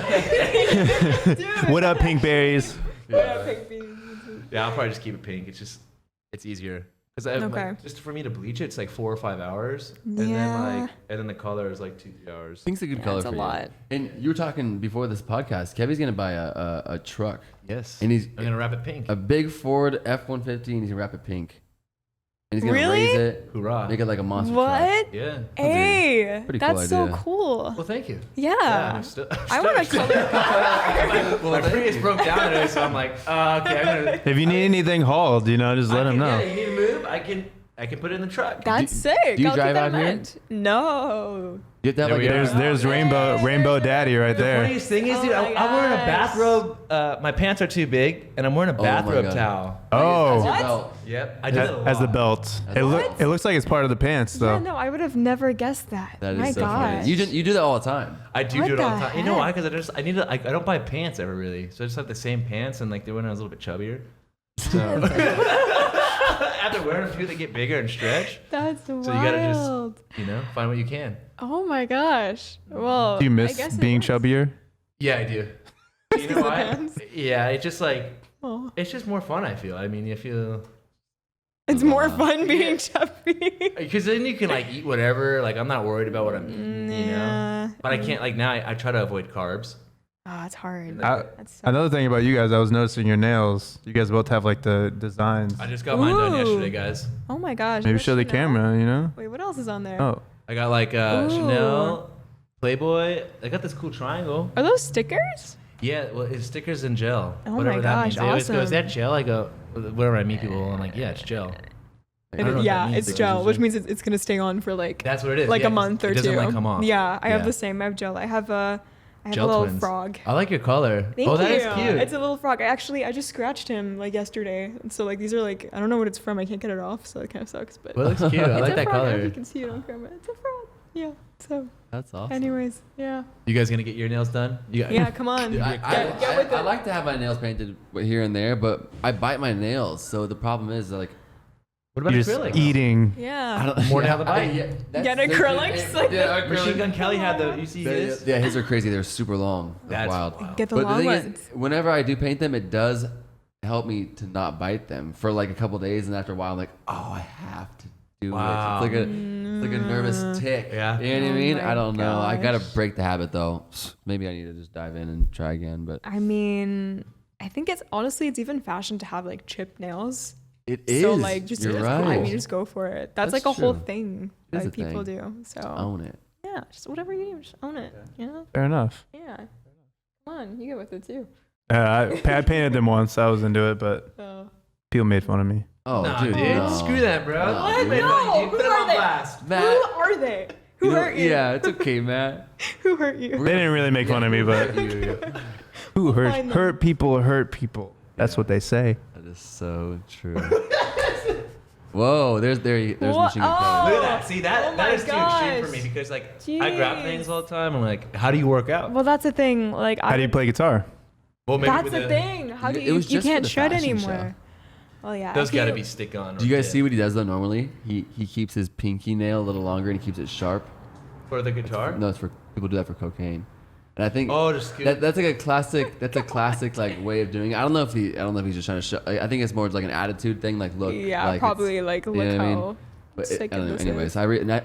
What up, pink berries? Yeah, I'll probably just keep it pink. It's easier. Because Okay. just for me to bleach it, it's like 4 or 5 hours, Yeah. and then the color is like 2-3 hours. Pink's a good Yeah, color it's a for lot. you. And you were talking before this podcast. Kevin's gonna buy a truck, Yes. and he's I'm gonna wrap it pink. a big Ford F-150, and he's gonna wrap it pink. And he's gonna Really? raise it, Hoorah. make it like a monster What? truck. Yeah. Hey, pretty cool that's so idea. cool. Well, thank you. Yeah. I'm still, I want to color. my Prius broke down today, so I'm like, okay, I'm gonna. If you need anything hauled, just let him know. Yeah, you need to move. I can put it in the truck. That's sick. do you I'll drive keep that out in here? mind. No. You have to have There like we a- are. There's Rainbow Daddy right The there. funniest thing is, Oh dude, my I'm wearing a gosh. bathrobe. My pants are too big, and I'm wearing a Oh my bathrobe God. towel. As your Oh, What? belt. Yep. I do that a as the lot. belt. What? It looks like it's part of the pants though. Yeah, no, I would have never guessed that. That is My so gosh. funny. You do that all the time. I do What do it all the the time. You know why? heck? Because I don't buy pants ever really. So I just have the same pants and like they when I was a little bit chubbier. So after wearing a few, they get bigger and stretch. That's wild. So you gotta just find what you can. Oh my gosh. Well, Do you I miss guess it being works. chubbier? Yeah, I do. You know the why? pants? Yeah, it's just like Oh. it's just more fun. I feel. I mean, you feel It's more fun being Yeah. chubby. because then you can like eat whatever. Like I'm not worried about what I'm eating. You know. Yeah. But I can't like now. I try to avoid carbs. Oh, it's hard. I- That's so Another thing about you guys, I was noticing your nails. You guys both have like the designs. I just got mine done Ooh. yesterday, guys. Oh my gosh. Maybe you got show the Chanel? camera, Wait, what else is on there? Oh, I got like Ooh. Chanel, Playboy. I got this cool triangle. Are those stickers? Yeah, well, it's stickers and gel. Oh whatever my that gosh, means. They always go, is awesome. that gel? I go, whenever I meet people, I'm like, yeah, it's gel. I don't know what Yeah, that means, it's but gel, which means it's gonna stay on for like That's what it is. like yeah, a month or it doesn't two. like come off. Yeah, I have Yeah. the same. I have gel. I have a Gel little twins. frog. I like your color. Thank oh, that you. is cute. It's a little frog. I just scratched him like yesterday, and so like these are like I don't know what it's from. I can't get it off, so it kind of sucks. But well, it looks cute. I it's like a that frog. I don't know if color. you can see it on camera. It's a frog. Yeah. So, That's awesome. anyways, yeah. You guys gonna get your nails done? You got, Yeah, come on. Dude, Get with I it. like to have my nails painted here and there, but I bite my nails. So the problem is like What about you're just acrylic? eating. Yeah. More down the bite. that's- Get they're- acrylics, like yeah, Machine acrylic. Gun Kelly had the. You see his? Yeah, his are crazy. They're super long. They're That's wild. wild. Get the But the long thing ones. is, whenever I do paint them, it does help me to not bite them for like a couple days, and after a while, I'm like, oh, I have to do Wow. it. It's like a nervous tick. Yeah. You know what I Oh mean? my I don't know. I gotta gosh. break the habit though. Maybe I need to just dive in and try again. But I mean, I think it's even fashion to have like chipped nails. it is. So like just You're I right. mean, just go for it. That's like That's a whole true. thing It is that a people thing. do. So Own it. yeah, just whatever you do, just own it. You know? Fair enough. Yeah. Come on, you get with it too. I painted them once. I was into it, but So. people made fun of me. Oh, Nah, dude, dude. no. Screw that, bro. No, What? dude. No, Put who them are on they? blast. Matt, Who are they? Who you know- hurt you? Yeah, it's okay, Matt. Who hurt you? They didn't really make fun of me, but who Find them. hurt people hurt people. That's what they say. That is so true. Whoa, there's Wha- Machine Gun oh. Kelly. Look at that. See that? Oh that my is too extreme for gosh. me because like I grab Jeez. things all the time. I'm like, how do you work out? Well, that's the thing. Like, How do you play guitar? Well, maybe That's with the thing. How do It you? was You just for can't the shred fashion anymore. show. Well, yeah. Those if got to you- be stick on. Do you guys see what he does though? Normally, he keeps his pinky nail a little longer and he keeps it sharp. for the guitar? No, it's for people do that for cocaine. And I think Oh, just that's like a classic. That's a classic like way of doing it. I don't know if he's just trying to show. I think it's more like an attitude thing. Like look. Yeah, like probably it's- like you look know what I mean? how But sick I don't know. this Anyways, is.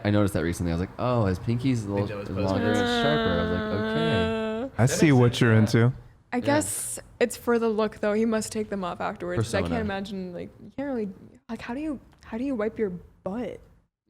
I noticed that recently. I was like, oh, his pinky's a little that was longer and it's sharper. I was like, okay. I see what you're into. I guess it's for the look though. He must take them off afterwards. 'Cause I Persona. can't imagine like you can't really like how do you wipe your butt?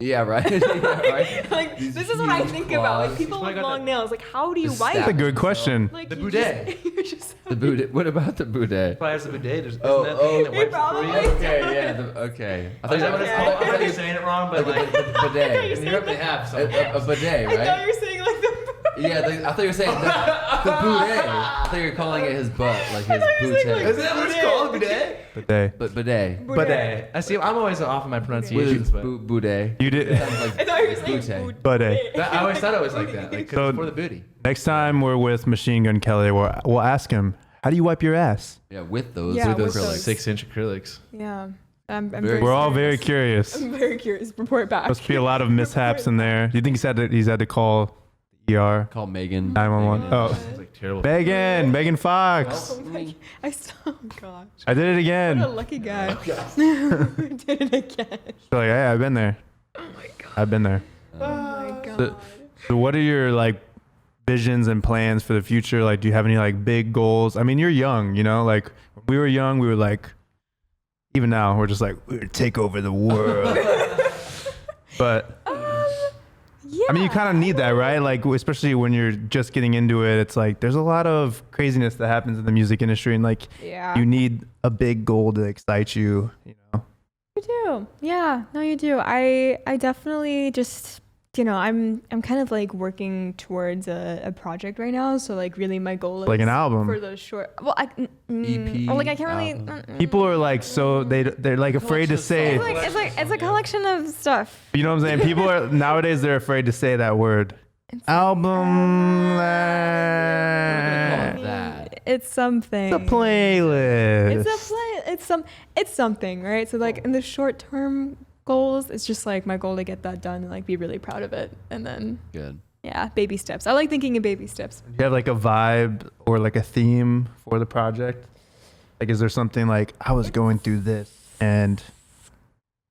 Yeah, right. Yeah, right. Like These this is what I huge think about. Like claws. people He's with probably got long the- nails. Like how do you The wipe? staff. That's a good question. Like The you bidet. Just, you just The bidet. What about the bidet? Probably has the bidet. Isn't Oh, that the thing that He wipes it for probably- you? Okay, yeah. Okay. I Is that what it's Okay. called? I Okay. thought you were saying it wrong, but like bidet. in Europe they have some. A bidet, I thought right? you were saying like the. Yeah, I thought you were saying the bidet. I thought you were calling it his butt, like his thought you were saying, bouquet. like, Is that what it's called? Bidet? But they, But bidet. Bidet. I see. I'm always off in my pronunciations, but Boudet. you did. Sounds like I thought you were saying bouquet. boot- But I always thought it was like that, like 'cause So- it's for the booty. next time we're with Machine Gun Kelly, we'll ask him, how do you wipe your ass? Yeah, with those. Yeah, with with those those. 6-inch acrylics. Yeah. I'm Very- very We're all very curious. curious. I'm very curious. Report back. Must be a lot of mishaps in there. Do you think he's had to call ER Call Megan. 911? Oh, It's like terrible. Megan Fox. Oh my, oh gosh. I did it What a again. lucky guy. Did it again. So like, hey, I've been there. Oh my god. I've been there. Oh my god. So what are your like visions and plans for the future? Like, do you have any like big goals? I mean, you're young, like when we were young, we were like even now we're just like, we're gonna take over the world. But Yeah. I mean, you kind of need that, right? Like, especially when you're just getting into it, it's like there's a lot of craziness that happens in the music industry, and like Yeah. you need a big goal to excite you, you know? You do. Yeah. No, you do. I definitely just, I'm kind of like working towards a project right now. So like really my goal is Like an album. for the short. Well, EP, or like I can't really. album. People are like they're like afraid to say, It's a collection of stuff. you know what I'm saying? People are nowadays they're afraid to say that word. Album. That. It's something. It's a playlist. It's something, right? So like in the short term goals, it's just like my goal to get that done and like be really proud of it, and then Good. yeah, baby steps. I like thinking in baby steps. Do you have like a vibe or like a theme for the project? Like, is there something like I was going through this and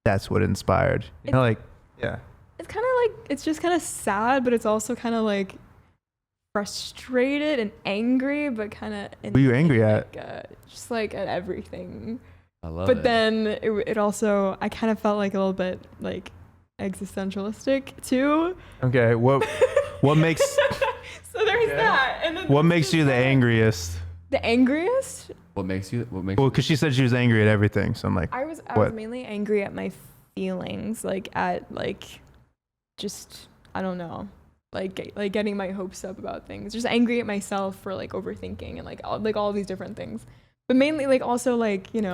that's what inspired? You know, like, yeah. It's kind of like it's just kind of sad, but it's also kind of like frustrated and angry, but kind of. What are you angry at? Just like at everything. I love But it. then it also, I kind of felt like a little bit like existentialistic too. Okay, what makes So there's that. And then what there's makes just you the that. angriest? The angriest? What makes you? Well, because she said she was angry at everything, so I'm like, I was What? mainly angry at my feelings, like at like just I don't know, like getting my hopes up about things. Just angry at myself for like overthinking and like all these different things. But mainly like also like in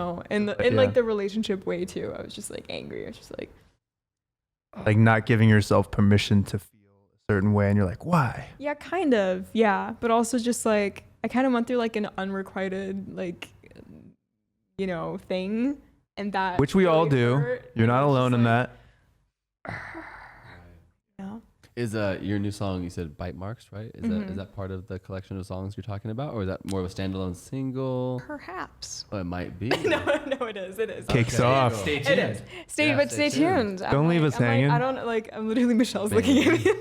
like the relationship way too. I was just like angry. I was just like not giving yourself permission to feel a certain way, and you're like, why? yeah, kind of yeah. But also just like I kind of went through like an unrequited like thing, and that Which we all really do. hurt, You're and not I was alone just in like, that. No. Is your new song? You said Bite Marks, right? Is that part of the collection of songs you're talking about, or is that more of a standalone single? Perhaps. Oh, it might be. no, it is. It is. Kicks Okay. off. Stay It tuned. is. Stay Stay tuned. Don't leave us I'm hanging. I don't like. I'm literally Michelle's looking at me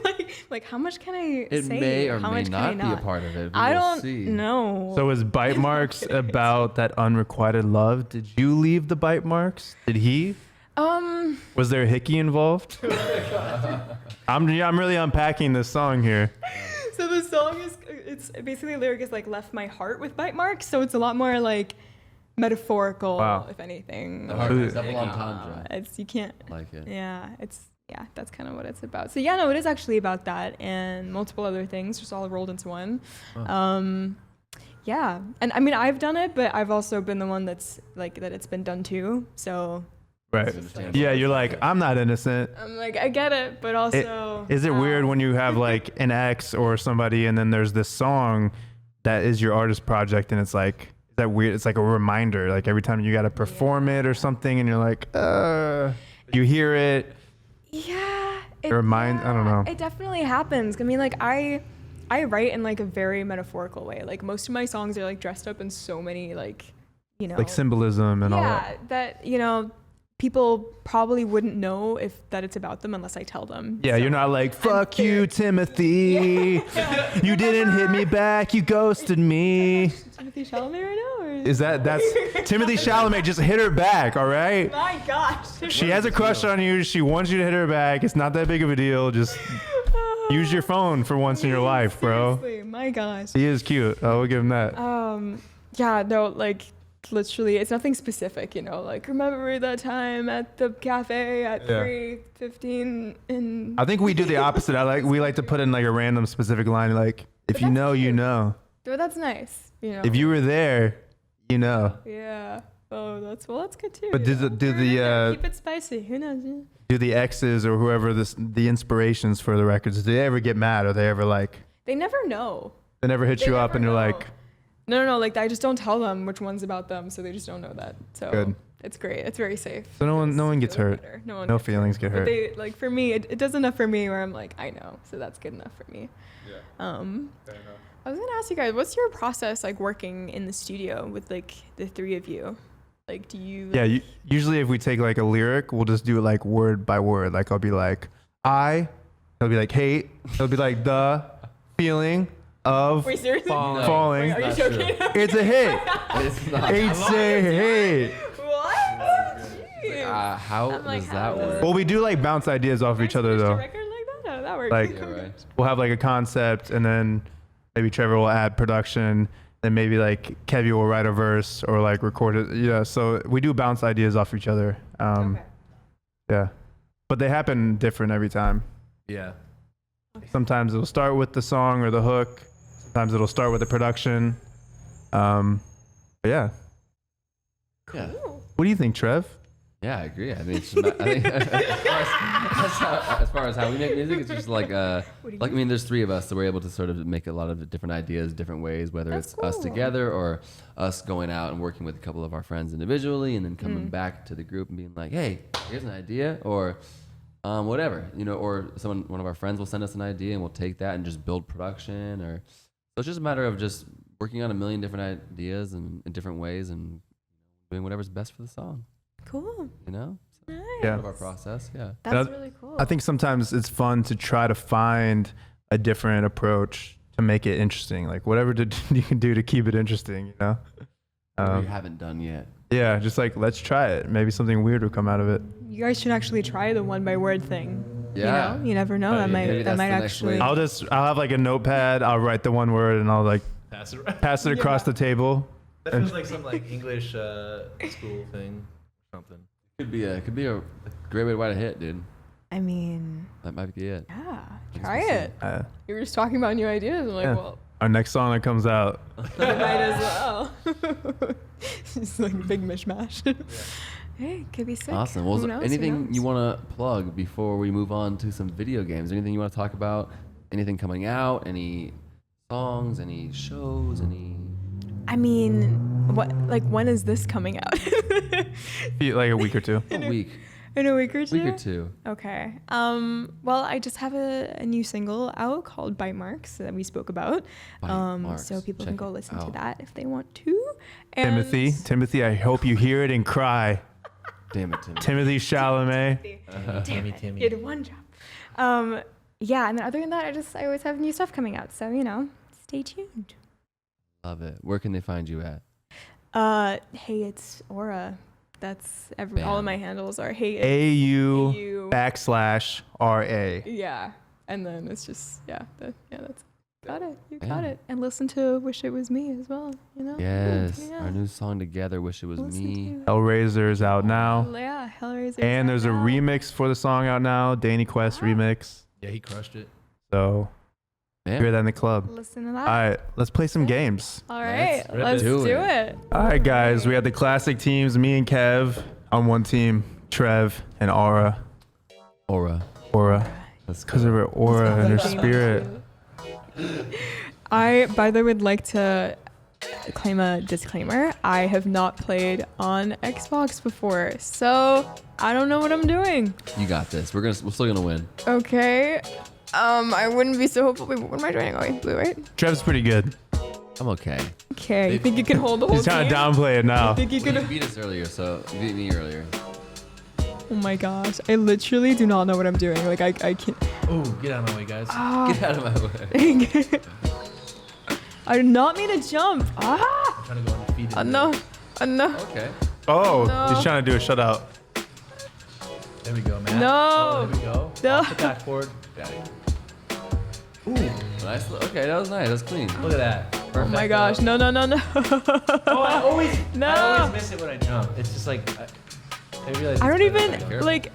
like how much can I It say? may or how may much not can I be a part of it. I We'll don't see. know. So is Bite Marks about that unrequited love? Did you leave the bite marks? Did he? Was there a hickey involved? I'm really unpacking this song here. So the song it's basically the lyric is like left my heart with bite marks. So it's a lot more like metaphorical, Wow. if anything. The hard Ooh. double entendre. It's you can't. Like it. Yeah, that's kind of what it's about. So yeah, no, it is actually about that and multiple other things, just all rolled into one. Yeah, and I mean I've done it, but I've also been the one that's like that it's been done too. So Right. understandable. Yeah, you're like, I'm not innocent. I'm like I get it, but also Is it weird when you have like an ex or somebody and then there's this song that is your artist project and it's like, is that weird? It's like a reminder, like every time you got to perform it or something and you're like, you hear it. Yeah. It reminds- I don't know. It definitely happens. I mean, like I write in like a very metaphorical way. Like most of my songs are like dressed up in so many like, Like symbolism and all that. Yeah, that people probably wouldn't know that it's about them unless I tell them. Yeah, So- you're not like, fuck you, Timothy. You didn't hit me back. You ghosted me. Timothy Chalamet right now? Or? That's Timothy Chalamet just hit her back, all right? My gosh. She has a crush on you. She wants you to hit her back. It's not that big of a deal. Just use your phone for once in your life, bro. Seriously, my gosh. He is cute. I will give him that. Yeah, no, like literally, it's nothing specific, like remember that time at the cafe at Yeah. 3:15 in. I think we do the opposite. We like to put in like a random specific line, like if you know, you know. Well, that's nice, If you were there, you know. Yeah. Oh, that's good too. But keep it spicy. Who knows? Yeah. do the exes or whoever the inspirations for the records, do they ever get mad? Are they ever like, They never know. they never hit They you up never and you're know. like, No, like I just don't tell them which one's about them, so they just don't know that. So Good. it's great. It's very safe. so no one gets hurt. Better. No gets feelings get But hurt. they like for me, it does enough for me where I'm like, I know, so that's good enough for me. Yeah. I was gonna ask you guys, what's your process like working in the studio with like the three of you? Like, do you? Yeah, usually if we take like a lyric, we'll just do it like word by word. Like I'll be like, he'll be like hate, he'll be like the feeling of Wait, seriously? falling. Wait, are you Not joking? true. It's a hit. It's not. Hate say hate. What? How I'm like, does how that does- work? Well, we do like bounce ideas off each other Finished a though. record like that? Oh, that works. Like- Yeah, right. We'll have like a concept, and then maybe Trevor will add production. Then maybe like Kevy will write a verse or like record it. Yeah. So we do bounce ideas off each other. Okay. Yeah. But they happen different every time. Yeah. Sometimes it'll start with the song or the hook. Sometimes it'll start with the production. But yeah. Yeah. What do you think, Trev? Yeah, I agree. I mean, it's just I think as far as how we make music, it's just like I mean, there's three of us, so we're able to sort of make a lot of different ideas, different ways, whether That's it's us cool. together or us going out and working with a couple of our friends individually, and then coming back to the group and being like, hey, here's an idea, or whatever, or one of our friends will send us an idea and we'll take that and just build production, or so it's just a matter of just working on a million different ideas and in different ways and doing whatever's best for the song. Cool. So Nice. Yeah. part of our process. Yeah. That's And really cool. I think sometimes it's fun to try to find a different approach to make it interesting. Like whatever you can do to keep it interesting, we haven't done yet. Yeah, just like let's try it. Maybe something weird will come out of it. You guys should actually try the one by word thing. Yeah. You never know. Oh, That maybe might that's the next actually. wave. I'll have like a notepad. I'll write the one word and I'll like Pass it around. pass it across the table. That feels like some like English school thing, something. Could be a great way to write a hit, dude. I mean, That might be it. yeah, Guess try we'll see. it. You were just talking about new ideas. I'm like, Yeah. well, Our next song that comes out. you might as well. It's like a big mishmash. Hey, could be sick. Awesome. Well, Who is there knows? Who anything knows? you want to plug before we move on to some video games? Anything you want to talk about? Anything coming out? Any songs? Any shows? Any? I mean, what? Like, when is this coming out? Like a week or two. A week. In a week or two. Week or two. Okay. Well, I just have a new single out called Bite Marks that we spoke about. Bite Marks. So people Check can go it listen to out. that if they want to. And Timothy, I hope you hear it and cry. Damn it, Tim. Timothy Chalamet. Timmy. You did one job. Yeah, and then other than that, I always have new stuff coming out. So, stay tuned. Love it. Where can they find you at? Hey, it's Aura. That's all Bam. of my handles are hey. AU /RA. Yeah, and then it's just that's got it. You Bam. got it. And listen to "Wish It Was Me" as well. Yes. Yeah. Our new song together, Wish It Was Listen Me. to it. Hellraiser is out now. Yeah, Hellraiser. And there's a remix for the song out now. Danny Quest remix. Yeah, he crushed it. So Yeah. hear that in the club. Listen to All that. right, let's play some games. All right, rip let's it. do Do it. All right, guys, we have the classic teams. Me and Kev on one team. Trev and Aura. Aura. Let's Because of her aura and her Let's go. spirit. I, by the way, would like to claim a disclaimer. I have not played on Xbox before, so I don't know what I'm doing. You got this. We're still gonna win. Okay. I wouldn't be so hopeful. Wait, what am I doing? Oh, wait, blue, right? Trev's pretty good. I'm okay. Okay. You think you can hold the whole He's trying to game? downplay it now. Think you Well, could? you beat us earlier, so you beat me earlier. Oh my gosh, I literally do not know what I'm doing. Like I can't. Oh, get out of my way, guys. Get out of my way. I did not mean to jump. Ah! I'm trying to go undefeated. No. No. Okay. Oh, No. he's trying to do a shutout. There we go, Matt. No. Oh, there we go. No. Off the backboard. Got it. Nice. Okay, that was nice. That was clean. Look at that. Oh my Perfect. gosh. No. Oh, I always No. miss it when I jump. It's just like I realize. I don't it's better even than Careful. like.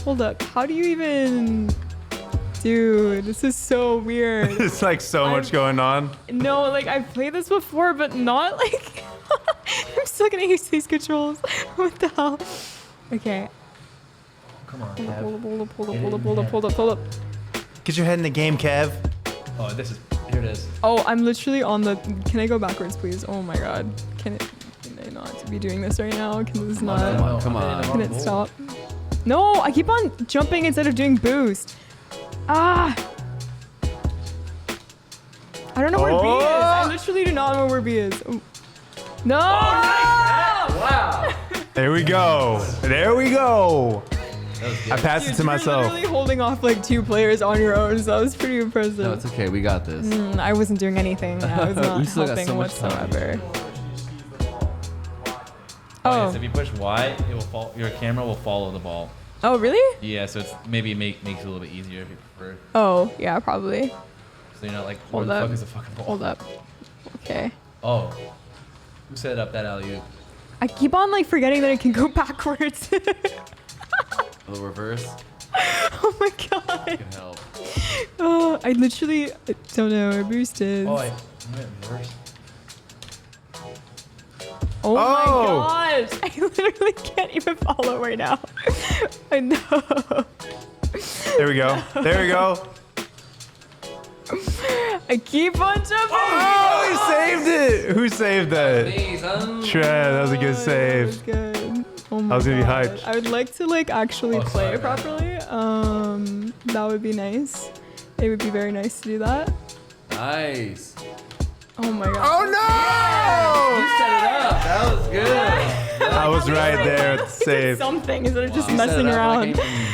Hold up. How do you even? Dude, this is so weird. It's like so much going on. No, like I've played this before, but not like. I'm still gonna use these controls. What the hell? Okay. Come on, Hold up. Get your head in the game, Kev. Oh, here it is. Oh, I'm literally on the. Can I go backwards, please? Oh my god. Can I not be doing this right now? Can this not? Come on. Can it stop? No, I keep on jumping instead of doing boost. Ah! I don't know where B is. I literally do not know where B is. Oh. No! Wow. There we go. There we go. That was I good. passed it Dude, to you were myself. literally holding off like 2 players on your own, so that was pretty impressive. No, it's okay. We got this. I wasn't doing anything. I was not We still got helping so much time. whatsoever. Oh. Yes, if you push Y, it will fall. Your camera will follow the ball. Oh, really? Yeah, so it's maybe makes it a little bit easier if you prefer. Oh, yeah, probably. So you're not like, Hold where the up. fuck is the fucking ball? Hold up. Okay. Oh, who set up that alley-oop? I keep on like forgetting that it can go backwards. A little reverse. Oh my god. Can help. Oh, I literally don't know where Boost is. Oh, I went reverse. Oh my Oh. gosh. I literally can't even follow right now. I know. There we go. There we go. I keep on jumping. Oh, he saved it. Who saved that? Me, son. Trev, that was a good That was save. good. Oh my I was gonna be God. hyped. I would like to like actually Oh, play sorry. properly. That would be nice. It would be very nice to do that. Nice. Oh my god. Oh You no! set it up. That was good. I was right there at the Did save. something instead of just You set messing it up around. like a- way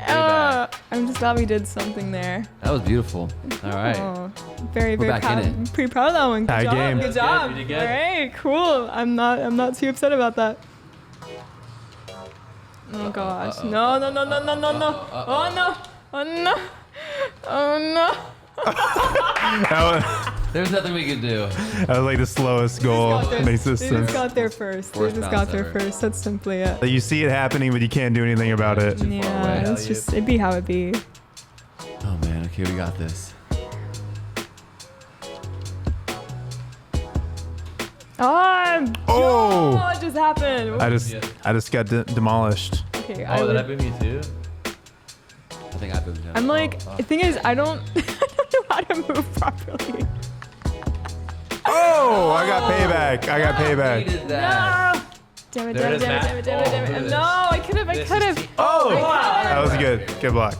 back. I'm just glad we did something there. That was beautiful. All right. Oh, very, We're very back proud. in it. Pretty proud of that one. Good Tie job. game. Good That's good. job. You did good. All right, cool. I'm not too upset about that. Oh gosh. No, no, no, no, no, no, no. Oh no. Oh no. Oh no. That was, There's nothing we could do. that was like the slowest goal in They existence. just got there first. They Worst just bounce got there ever. first. That's simply it. Like you see it happening, but you can't do anything about it. Too far away. Yeah, it's just it'd be how it be. Oh man. Okay, we got this. Oh! What just happened? I just got demolished. Okay, Oh, did I would, boom you too? I think I moved down. I'm like, the thing is, I don't know how to move properly. Oh! I got payback. I got payback. Needed that. No! Damn it, There damn it it, is, damn it, Matt. damn it, damn it, damn Oh, it. look at No, I could have, I This could is have. Oh! That was good. Good block.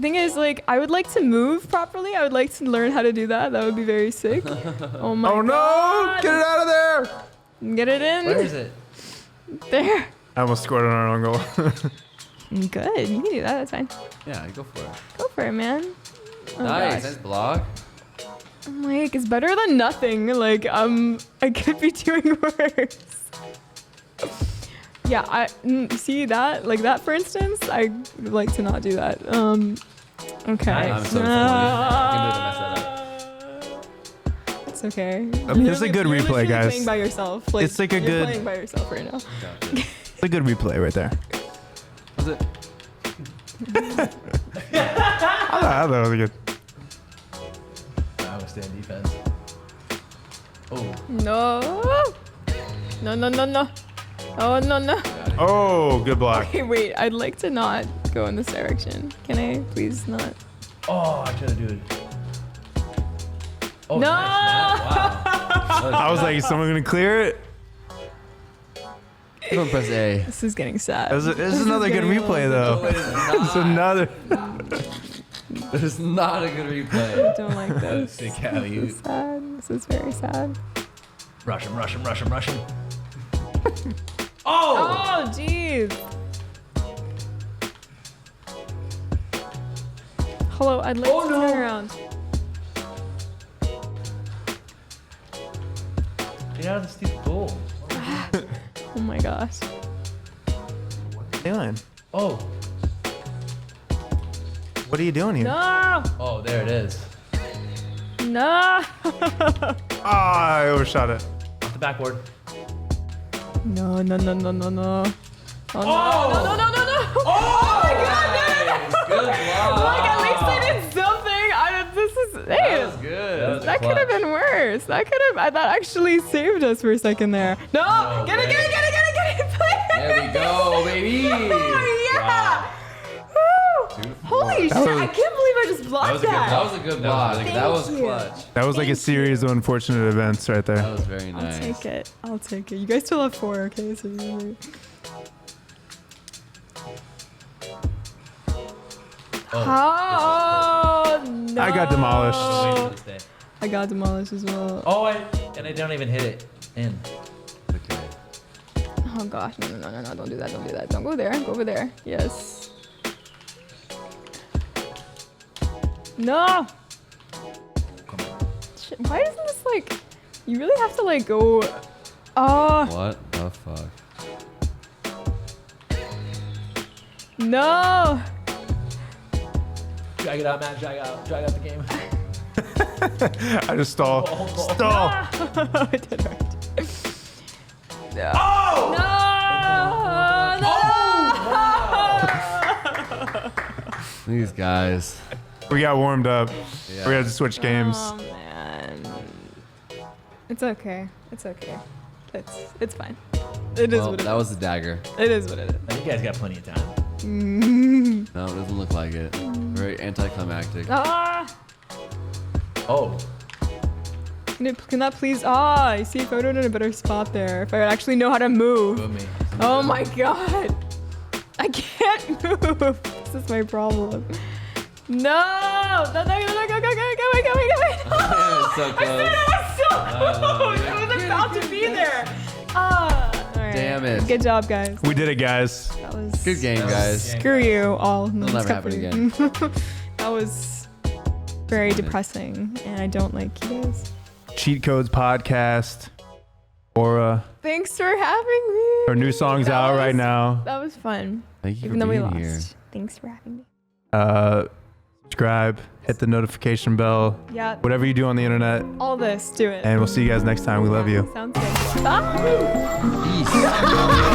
Thing is, like, I would like to move properly. I would like to learn how to do that. That would be very sick. Oh my Oh no! god. Get it out of there! Get it in. Where is it? There. I almost scored on our own goal. Good. You can do that. That's fine. Yeah, go for it. Go for it, man. Oh, Nice. gosh. Nice block. I'm like, it's better than nothing. Like, I could be doing worse. Yeah, see that? Like that, for instance, I would like to not do that. Okay. Nice. I'm so disappointed. I can't believe I messed that up. It's okay. I mean, it's a good You're replay, literally guys. Playing by yourself. Like, It's like a you're good- playing by yourself right now. Gotcha. It's a good replay right there. Was it? I thought that was good. I would stand defense. Oh, No. No, no, no, no. Oh, no, no. Oh, good block. Okay, wait. I'd like to not go in this direction. Can I please not? oh, I tried to do it. Oh, No! nice, man. Wow. I was like, is someone gonna clear it? Don't press A. This is getting sad. This is is another good getting a replay little No, it though. is It's not. another. That is not a good I replay. don't like That was this. sick alley This is sad. This is very sad. Rush him, rush him, rush him, rush him. Oh! Oh, jeez. Hello, I'd like to turn around. Get out of the stupid goal. Oh my gosh. Doing? Oh. What are you doing here? No! Oh, there it is. No! Ah, I overshot it. Off the backboard. No, no, no, no, no, no. Oh, Oh! no, no, no, no, no! Oh my god, no! Good block. Like, at least I did something. This is, hey, That was good. that could have been worse. That could have, that actually saved us for a second there. No! Get it, get it, get it, get it, get it! Play it! There we go, baby. Oh, yeah! Wow. Woo! 2 for Holy 4. shit, I can't believe I just blocked was a good that. That was a good block. really That was Thank you. clutch. That was like a Thank series of unfortunate events right That there. was very I'll nice. take it. I'll take it. You guys still have 4, okay? So you Oh, no. I got demolished. Wait for this day. I got demolished as well. Oh, and I don't even hit it in. Okay. Oh gosh, no, no, no, no, no, don't do that, don't do that. Don't go there, go over there. Yes. No! Come on. Shit, why isn't this like, you really have to like go Oh What the fuck? no! Drag it out, man. Drag out the game. I just stall. Stall. I did right. No. Oh! No! These guys. We got warmed up. Yeah. We had to switch games. Oh man. It's okay. It's okay. It's fine. It is Well, what it that is. was the dagger. It is what it is. You guys got plenty of time. No, it doesn't look like it. Very anticlimactic. Ah! Oh. Can that please? Ah, I see if I would have done a better spot there. If I would actually know how to move. Boom me. Oh my god. I can't move. This is my problem. No! No, go. So close. I was about to be there. Ah. All right. Damn it. Good job, guys. We did it, guys. That was Good game, guys. Screw you all. No, It'll it's never good happen for you. again. That was very depressing, and I don't like you guys. Cheat Codes Podcast. Aura. Thanks for having me. Her new song's out right now. That was fun. Thank you Even for though we being lost. here. Thanks for having me. Subscribe. Hit the notification bell. Yeah. Whatever you do on the internet. All this. Do it. And we'll see you guys next time. We love you. Sounds good. Bye. Peace.